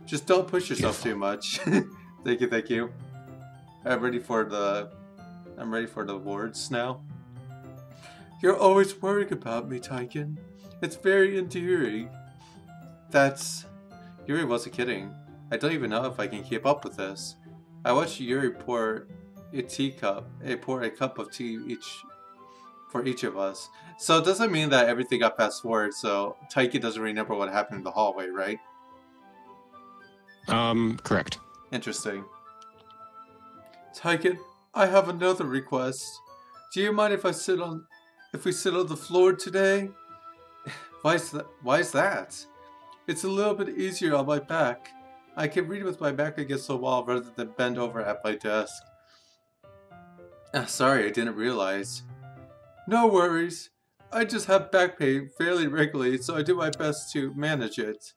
Just don't push yourself too much. Thank you, thank you. I'm ready for the awards now. You're always worrying about me, Tykan. It's very endearing. Yuri wasn't kidding. I don't even know if I can keep up with this. I watched Yuri pour a cup of tea for each of us. So it doesn't mean that everything got fast forward, so Tykan doesn't remember what happened in the hallway, right? Correct. Interesting. Tykan, I have another request. Do you mind if we sit on the floor today? Why is that? It's a little bit easier on my back. I can read with my back against the wall rather than bend over at my desk. Sorry, I didn't realize. No worries. I just have back pain fairly regularly, so I do my best to manage it.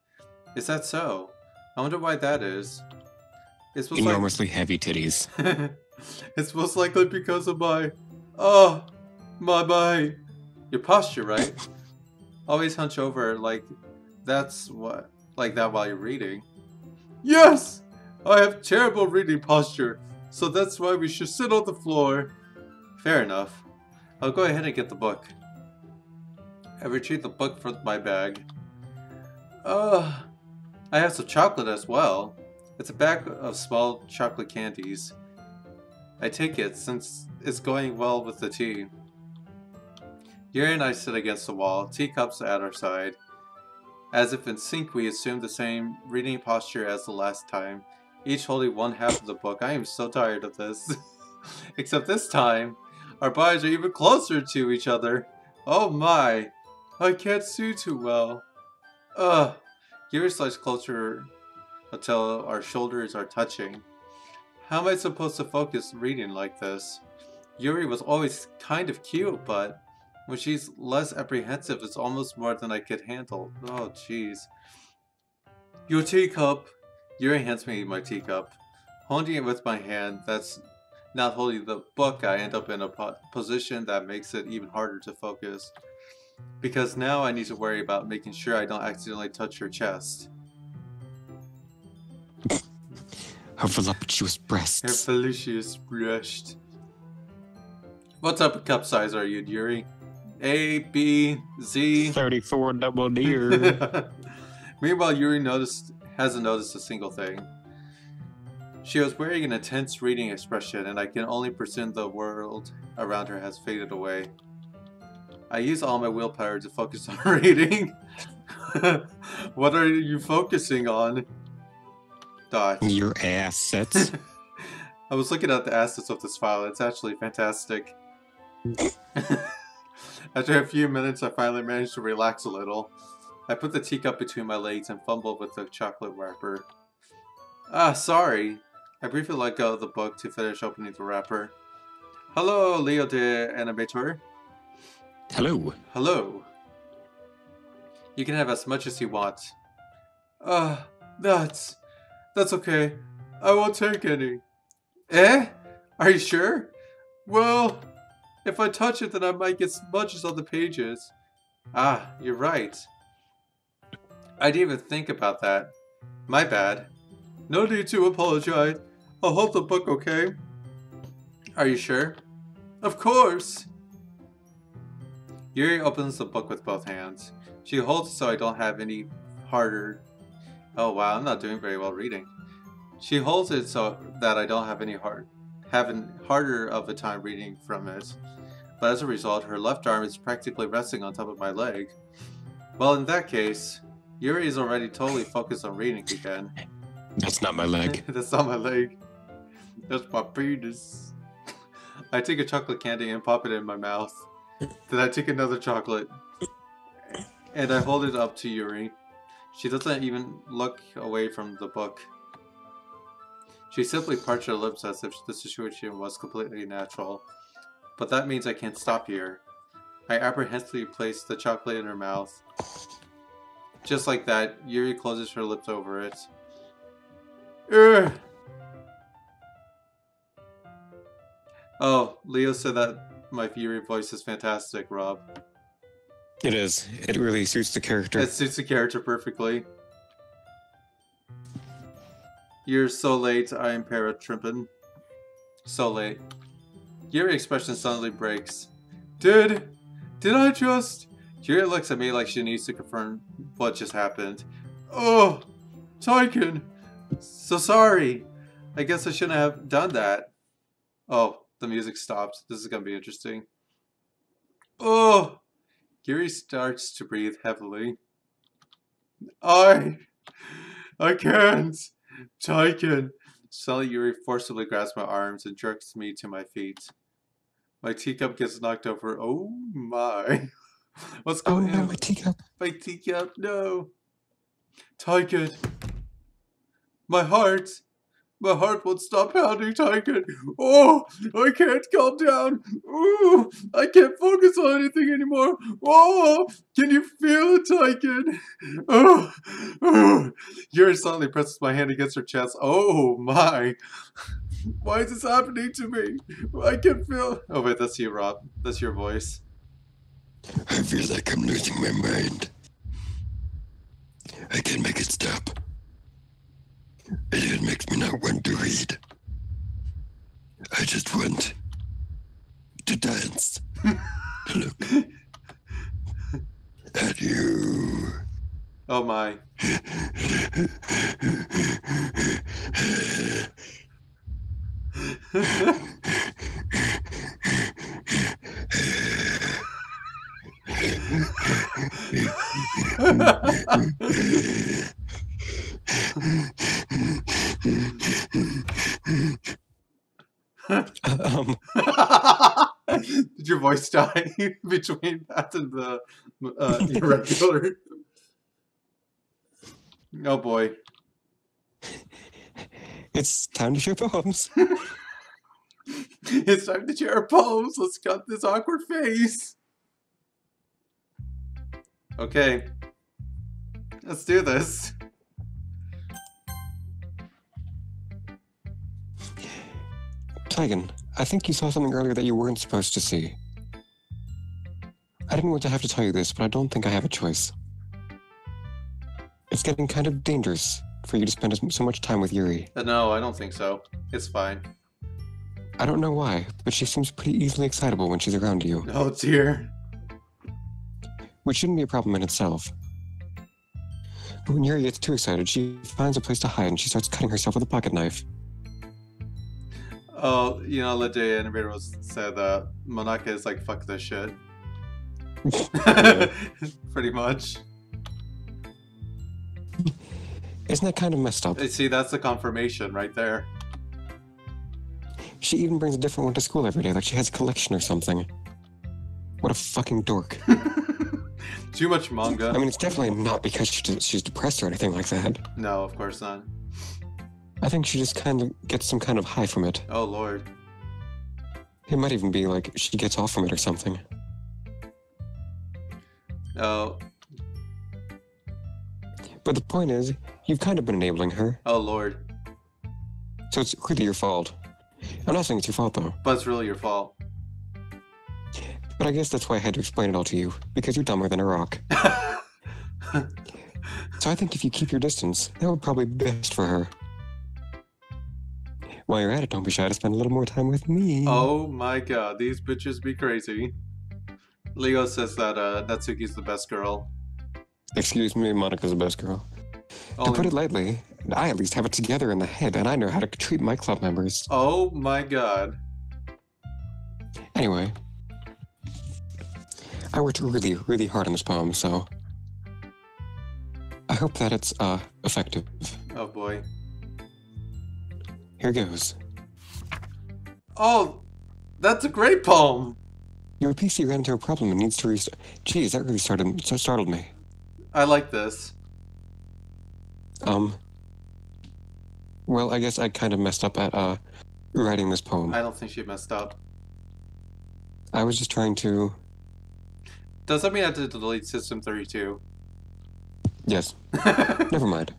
Is that so? I wonder why that is. It's enormously heavy titties. It's most likely because of my your posture, right? Always hunch over like that while you're reading. Yes! I have terrible reading posture, so that's why we should sit on the floor. Fair enough. I'll go ahead and get the book. I retrieve the book from my bag. I have some chocolate as well. It's a bag of small chocolate candies. I take it, since it's going well with the tea. Yuri and I sit against the wall, teacups at our side. As if in sync, we assume the same reading posture as the last time, each holding one half of the book. I am so tired of this. Except this time, our bodies are even closer to each other. Oh my, I can't see too well. Ugh. Yuri slides closer until our shoulders are touching. How am I supposed to focus reading like this? Yuri was always kind of cute, but when she's less apprehensive, it's almost more than I could handle. Oh, jeez. Your teacup. Yuri hands me my teacup. Holding it with my hand, that's not holding the book, I end up in a position that makes it even harder to focus. Because now I need to worry about making sure I don't accidentally touch her chest. Her voluptuous breasts. Her voluptuous breast. What type of cup size are you, Yuri? A, B, Z? 34 double deer. Meanwhile, Yuri hasn't noticed a single thing. She was wearing an intense reading expression, and I can only presume the world around her has faded away. I use all my willpower to focus on reading. What are you focusing on? Dot. Your assets. I was looking at the assets of this file. It's actually fantastic. After a few minutes, I finally managed to relax a little. I put the teacup between my legs and fumbled with the chocolate wrapper. Ah, sorry. I briefly let go of the book to finish opening the wrapper. Hello, Leo the Animator. Hello. Hello. You can have as much as you want. That's okay. I won't take any. Eh? Are you sure? Well, if I touch it, then I might get smudges on the pages. Ah, you're right. I didn't even think about that. My bad. No need to apologize. I'll hold the book, okay? Are you sure? Of course! Yuri opens the book with both hands. She holds it so I don't have any harder... Oh wow, I'm not doing very well reading. She holds it so that I don't have any harder of a time reading from it. But as a result, her left arm is practically resting on top of my leg. Well, in that case, Yuri is already totally focused on reading again. That's not my leg. That's not my leg. That's my penis. I take a chocolate candy and pop it in my mouth. Then I take another chocolate. And I hold it up to Yuri. She doesn't even look away from the book. She simply parts her lips as if the situation was completely natural. But that means I can't stop here. I apprehensively place the chocolate in her mouth. Just like that, Yuri closes her lips over it. Ugh. Oh, Leo said that my Yuri voice is fantastic, Rob. It is. It really suits the character. It suits the character perfectly. You're so late, I am paratrimpin'. So late. Yuri expression suddenly breaks. Did I just... Yuri looks at me like she needs to confirm what just happened. Oh, Tykan! So sorry. I guess I shouldn't have done that. Oh, the music stopped. This is gonna be interesting. Oh! Yuri starts to breathe heavily. I can't. Tykan. Suddenly Yuri forcibly grabs my arms and jerks me to my feet. My teacup gets knocked over. Oh my. What's going on? No, my teacup. My teacup, no. Tykan. My heart won't stop pounding, Tykan. Oh, I can't calm down. Ooh, I can't focus on anything anymore. Oh, can you feel it, Tykan? Oh. Yuri suddenly presses my hand against her chest. Oh my. Why is this happening to me? I can feel... Oh wait, that's you, Rob. That's your voice. I feel like I'm losing my mind. I can't make it stop. It makes me not want to read. I just want to dance. Look at you. Oh my. Did your voice die between that and the irregular? Oh boy. It's time to share poems. It's time to share a pose. Let's cut this awkward face. Okay. Let's do this. Tykan, I think you saw something earlier that you weren't supposed to see. I didn't want to have to tell you this, but I don't think I have a choice. It's getting kind of dangerous for you to spend so much time with Yuri. No, I don't think so. It's fine. I don't know why, but she seems pretty easily excitable when she's around you. Oh dear. Which shouldn't be a problem in itself. But when Yuri gets too excited, she finds a place to hide and she starts cutting herself with a pocket knife. Oh, you know, the day animator was said Monaka is like, fuck this shit. Pretty much. Isn't that kind of messed up? See, that's the confirmation right there. She even brings a different one to school every day, like she has a collection or something. What a fucking dork. Too much manga. I mean, it's definitely not because she's depressed or anything like that. No, of course not. I think she just kind of gets some kind of high from it. Oh lord. It might even be like she gets off from it or something. Oh. But the point is, you've kind of been enabling her. Oh lord. So it's really your fault. I'm not saying it's your fault, though. But it's really your fault. But I guess that's why I had to explain it all to you, because you're dumber than a rock. So I think if you keep your distance, that would probably be best for her. While you're at it, don't be shy to spend a little more time with me. Oh my god, these bitches be crazy. Leo says that Natsuki's the best girl. Excuse me, Monika's the best girl. To put it lightly, I at least have it together in the head, and I know how to treat my club members. Oh my god. Anyway, I worked really, really hard on this poem, so I hope that it's effective. Oh boy. Here goes. Oh, that's a great poem. Your PC ran into a problem and needs to restart. Geez, that really startled me. I like this. Well, I guess I kind of messed up at writing this poem. I don't think she messed up. I was just trying to... Does that mean I have to delete System 32? Yes. Never mind.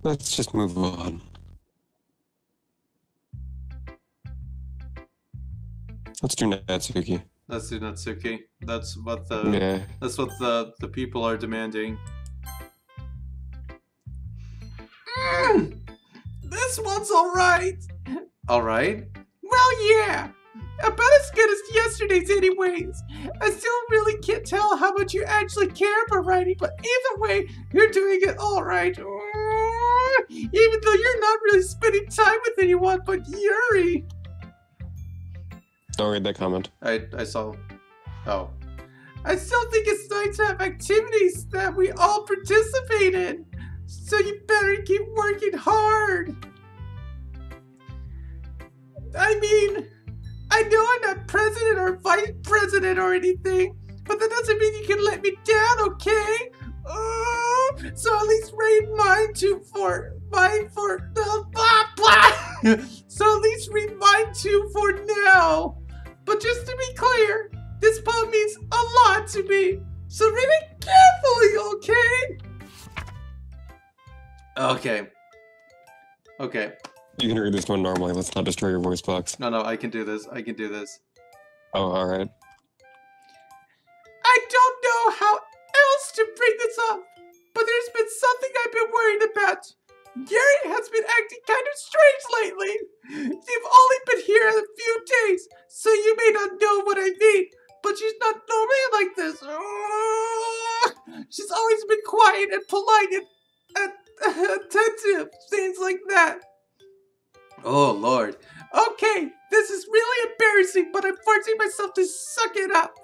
Let's just move on. Let's do Natsuki. Let's do Natsuki. That's what the people are demanding. This one's alright. Alright? Well, yeah. About as good as yesterday's anyways. I still really can't tell how much you actually care about writing, but either way, you're doing it alright. Even though you're not really spending time with anyone but Yuri. Don't read that comment. I saw. Oh. I still think it's nice to have activities that we all participate in. So you better keep working hard. I mean, I know I'm not president or vice president or anything, but that doesn't mean you can let me down, okay? So at least read mine too for the blah blah. So at least read mine too for now. But just to be clear, this poem means a lot to me. So read it carefully, okay? Okay. You can read this one normally. Let's not destroy your voice box. No, I can do this. I can do this. Oh, alright. I don't know how else to bring this up, but there's been something I've been worried about. Yuri has been acting kind of strange lately. You've only been here a few days, so you may not know what I mean, but she's not normally like this. She's always been quiet and polite and attentive, things like that. Oh, Lord. Okay, this is really embarrassing, but I'm forcing myself to suck it up.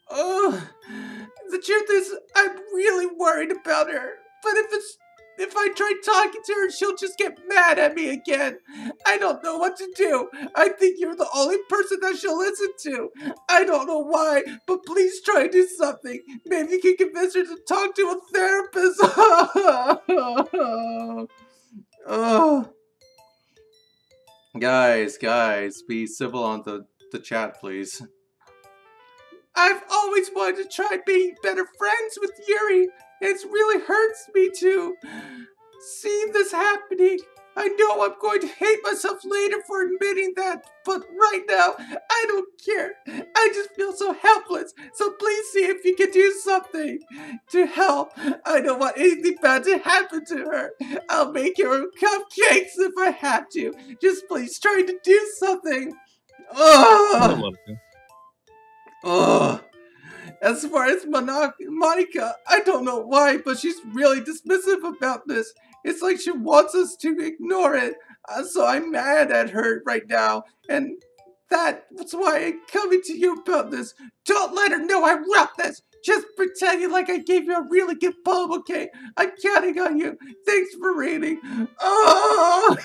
The truth is, I'm really worried about her. But if it's If I try talking to her, she'll just get mad at me again. I don't know what to do. I think you're the only person that she'll listen to. I don't know why, but please try to do something. Maybe you can convince her to talk to a therapist. Oh. Guys, be civil on the chat, please. I've always wanted to try being better friends with Yuri. It really hurts me to see this happening. I know I'm going to hate myself later for admitting that, but right now, I don't care. I just feel so helpless, so please see if you can do something to help. I don't want anything bad to happen to her. I'll make her cupcakes if I have to. Just please try to do something. Ugh. Ugh. As far as Monica, I don't know why, but she's really dismissive about this. It's like she wants us to ignore it. So I'm mad at her right now. And that's why I'm coming to you about this. Don't let her know I wrote this. Just pretend like I gave you a really good poem, okay? I'm counting on you. Thanks for reading. Oh!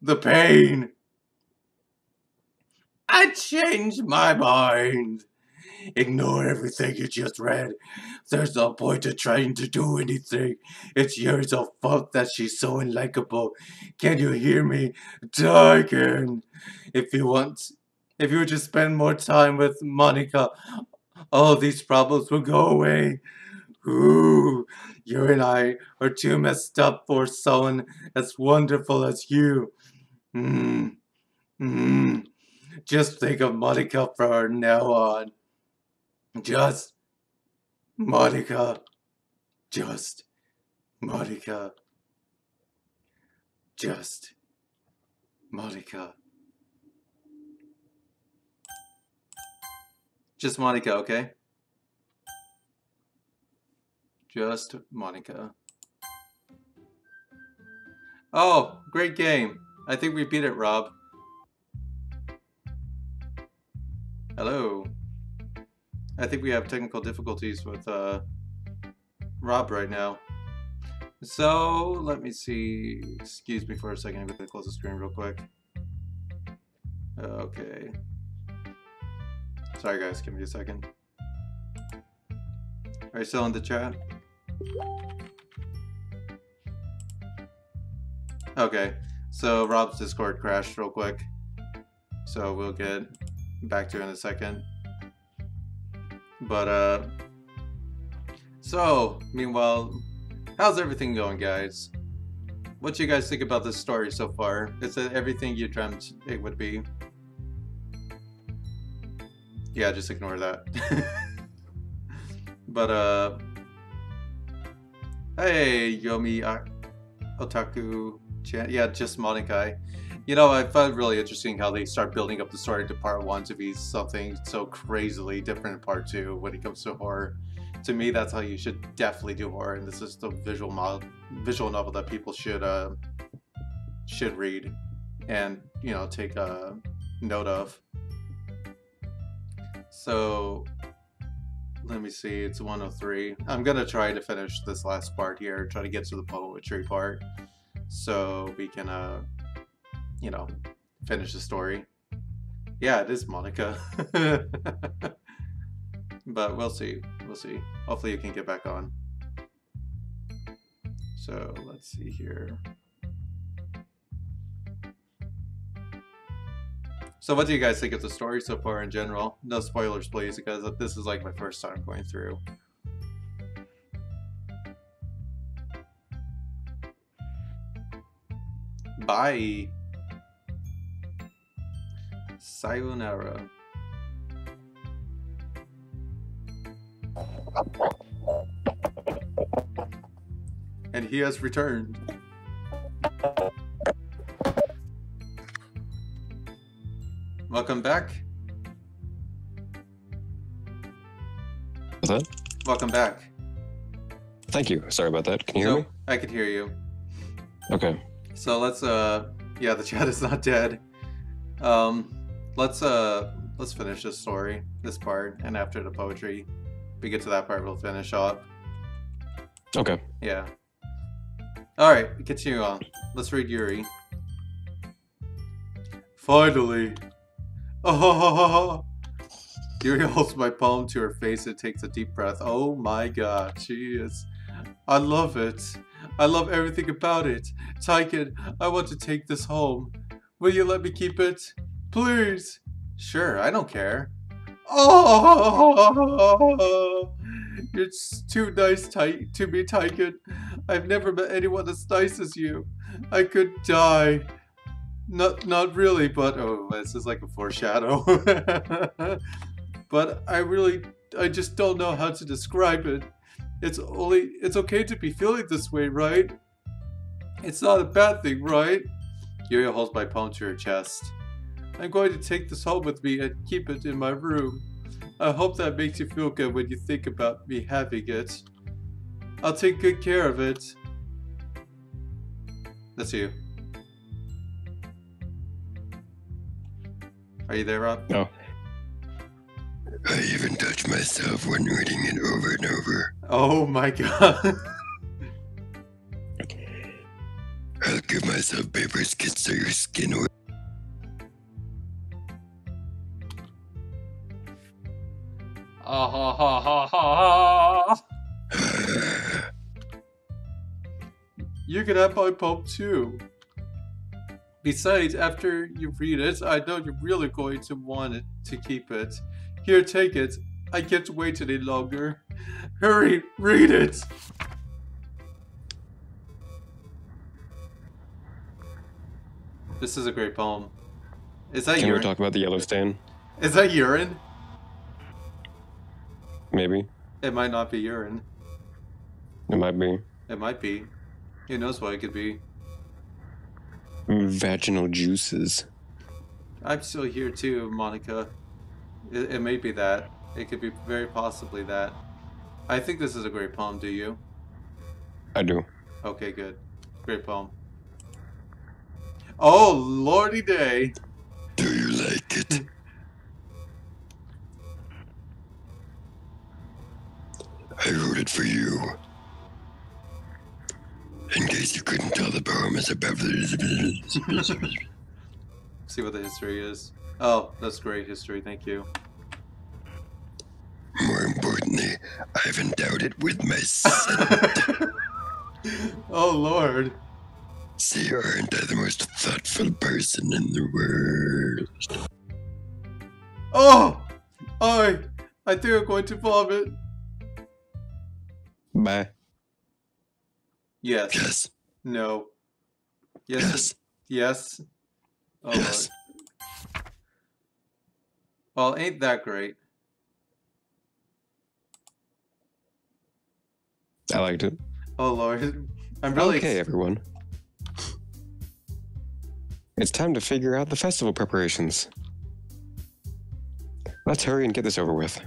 The pain. I changed my mind. Ignore everything you just read. There's no point in trying to do anything. It's Yuri's fault that she's so unlikable. Can you hear me? Tykan. If you would just spend more time with Monica, all these problems will go away. Ooh, you and I are too messed up for someone as wonderful as you. Just think of Monica from now on. Just Monica. Just Monica. Just Monica. Just Monica, okay? Just Monica. Oh, great game. I think we beat it, Rob. Hello. I think we have technical difficulties with Rob right now. So, let me see. Excuse me for a second. I'm going to close the screen real quick. Okay. Sorry guys, give me a second. Are you still in the chat? Okay. So, Rob's Discord crashed real quick. So, we'll get back to it in a second. But, so, meanwhile, how's everything going, guys? What do you guys think about this story so far? Is it everything you dreamt it would be? Yeah, just ignore that. But, hey, Yomi Otaku Chan. Yeah, just Monica. You know, I found it really interesting how they start building up the story to part 1 to be something so crazily different in part 2 when it comes to horror. To me, that's how you should definitely do horror, and this is the visual novel that people should read and, you know, take note of. So, let me see, it's 103. I'm gonna try to finish this last part here, try to get to the poetry part, so we can, you know, finish the story. Yeah, it is Monica. But we'll see. We'll see. Hopefully you can get back on. So, let's see here. So what do you guys think of the story so far in general? No spoilers, please, because this is like my first time going through. Bye! Sayonara. And he has returned. Welcome back. What's that? Welcome back. Thank you. Sorry about that. Can you hear me? I can hear you. Okay. So let's yeah, the chat is not dead. Let's finish this story, this part, and after the poetry, we get to that part, we'll finish up. Okay. Yeah. Alright, continue on. Let's read Yuri. Finally. Oh, Yuri holds my palm to her face and takes a deep breath. Oh my god, she is. I love it. I love everything about it. Tykan, I want to take this home. Will you let me keep it? Please. Sure, I don't care. Oh, you're too nice to me, Tykan. I've never met anyone as nice as you. I could die. Not really, but oh, this is like a foreshadow. But I just don't know how to describe it. It's okay to be feeling this way, right? It's not a bad thing, right? Yuri holds my palm to her chest. I'm going to take this home with me and keep it in my room. I hope that makes you feel good when you think about me having it. I'll take good care of it. That's you. Are you there, Rob? No. I even touch myself when reading it over and over. Oh my god. I'll give myself paper skits so your skin will... Ah ha ha ha ha. You can have my poem too. Besides, after you read it, I know you're really going to want it to keep it. Here, take it. I can't wait any longer. Hurry, read it! This is a great poem. Is that Can urine? we talk about the yellow stain? Is that urine? Maybe. It might not be urine. It might be. It might be. Who knows what it could be. Vaginal juices. I'm still here too, Monica. It may be that. It could be very possibly that. I think this is a great poem, do you? I do. Okay, good. Great poem. Oh, lordy day. Do you like it? I wrote it for you. In case you couldn't tell, the poem is about... See what the history is. Oh, that's great history, thank you. More importantly, I've endowed it with my scent. Oh, Lord. See, aren't I the most thoughtful person in the world? Oh! I think I'm going to vomit. Bye. Yes. Yes. No. Yes. Yes. Yes. Oh, Yes. Lord. Well, ain't that great. I liked it. Oh, Lord. I'm really Okay, everyone. It's time to figure out the festival preparations. Let's hurry and get this over with.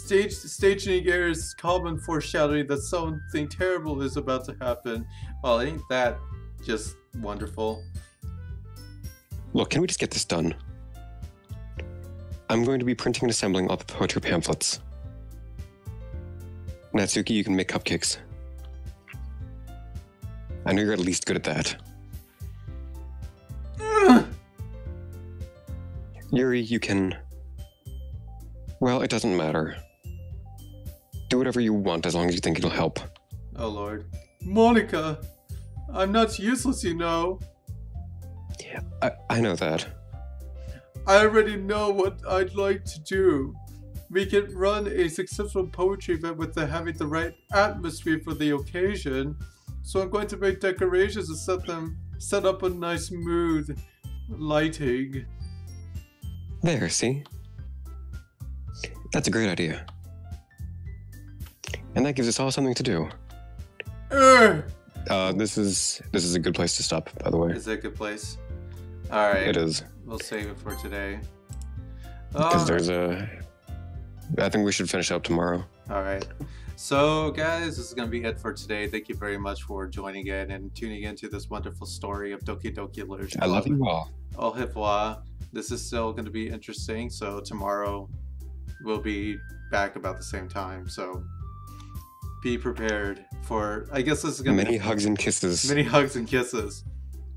Staging airs common foreshadowing that something terrible is about to happen. Well, ain't that just wonderful? Look, can we just get this done? I'm going to be printing and assembling all the poetry pamphlets. Natsuki, you can make cupcakes. I know you're at least good at that. Yuri, you can... Well, it doesn't matter. Do whatever you want as long as you think it'll help. Oh, Lord. Monica! I'm not useless, you know. I know that. I already know what I'd like to do. We can run a successful poetry event with having the right atmosphere for the occasion. So I'm going to make decorations and set up a nice mood. Lighting. There, see? That's a great idea. And that gives us all something to do. This is a good place to stop, by the way. Is it a good place? Alright. It is. We'll save it for today. Because there's I think we should finish up tomorrow. Alright. So, guys, this is going to be it for today. Thank you very much for joining in and tuning into this wonderful story of Doki Doki Literature. I love you all. Au revoir. This is still going to be interesting. So, tomorrow will be back about the same time. So be prepared for. I guess this is gonna Many be hugs and kisses. many hugs and kisses.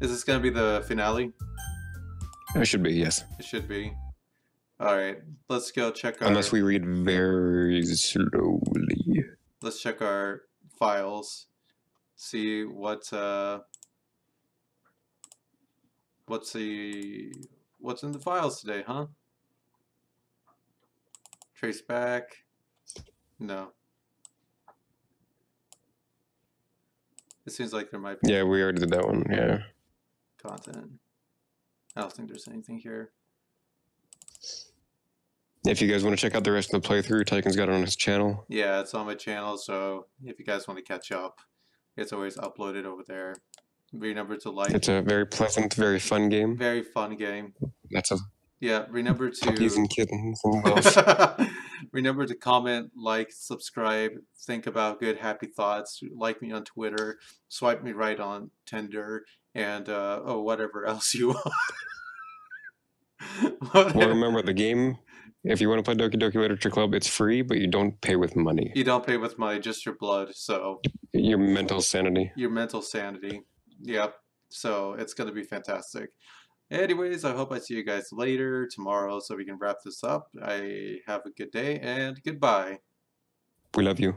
Is this gonna be the finale? It should be, yes. It should be. All right, let's go check our. Unless we read very slowly. Let's check our files. See what's in the files today, huh? Trace back. No. It seems like there might be Yeah, we already did that one. Yeah. content. I don't think there's anything here. If you guys want to check out the rest of the playthrough, Tykan's got it on his channel. Yeah, it's on my channel, so if you guys want to catch up, it's always uploaded over there. Remember to like. It's a very pleasant, very fun game. Very fun game. That's a Yeah, remember puppies to and kittens and wolves. remember to comment, like, subscribe, think about good happy thoughts, like me on Twitter, swipe me right on Tinder, and whatever else you want. Well, remember the game. If you want to play Doki Doki Literature Club, it's free, but you don't pay with money. You don't pay with money, just your blood. So Your mental sanity. your mental sanity. Yep. So it's gonna be fantastic. Anyways, I hope I see you guys later tomorrow so we can wrap this up. I have a good day and goodbye. We love you.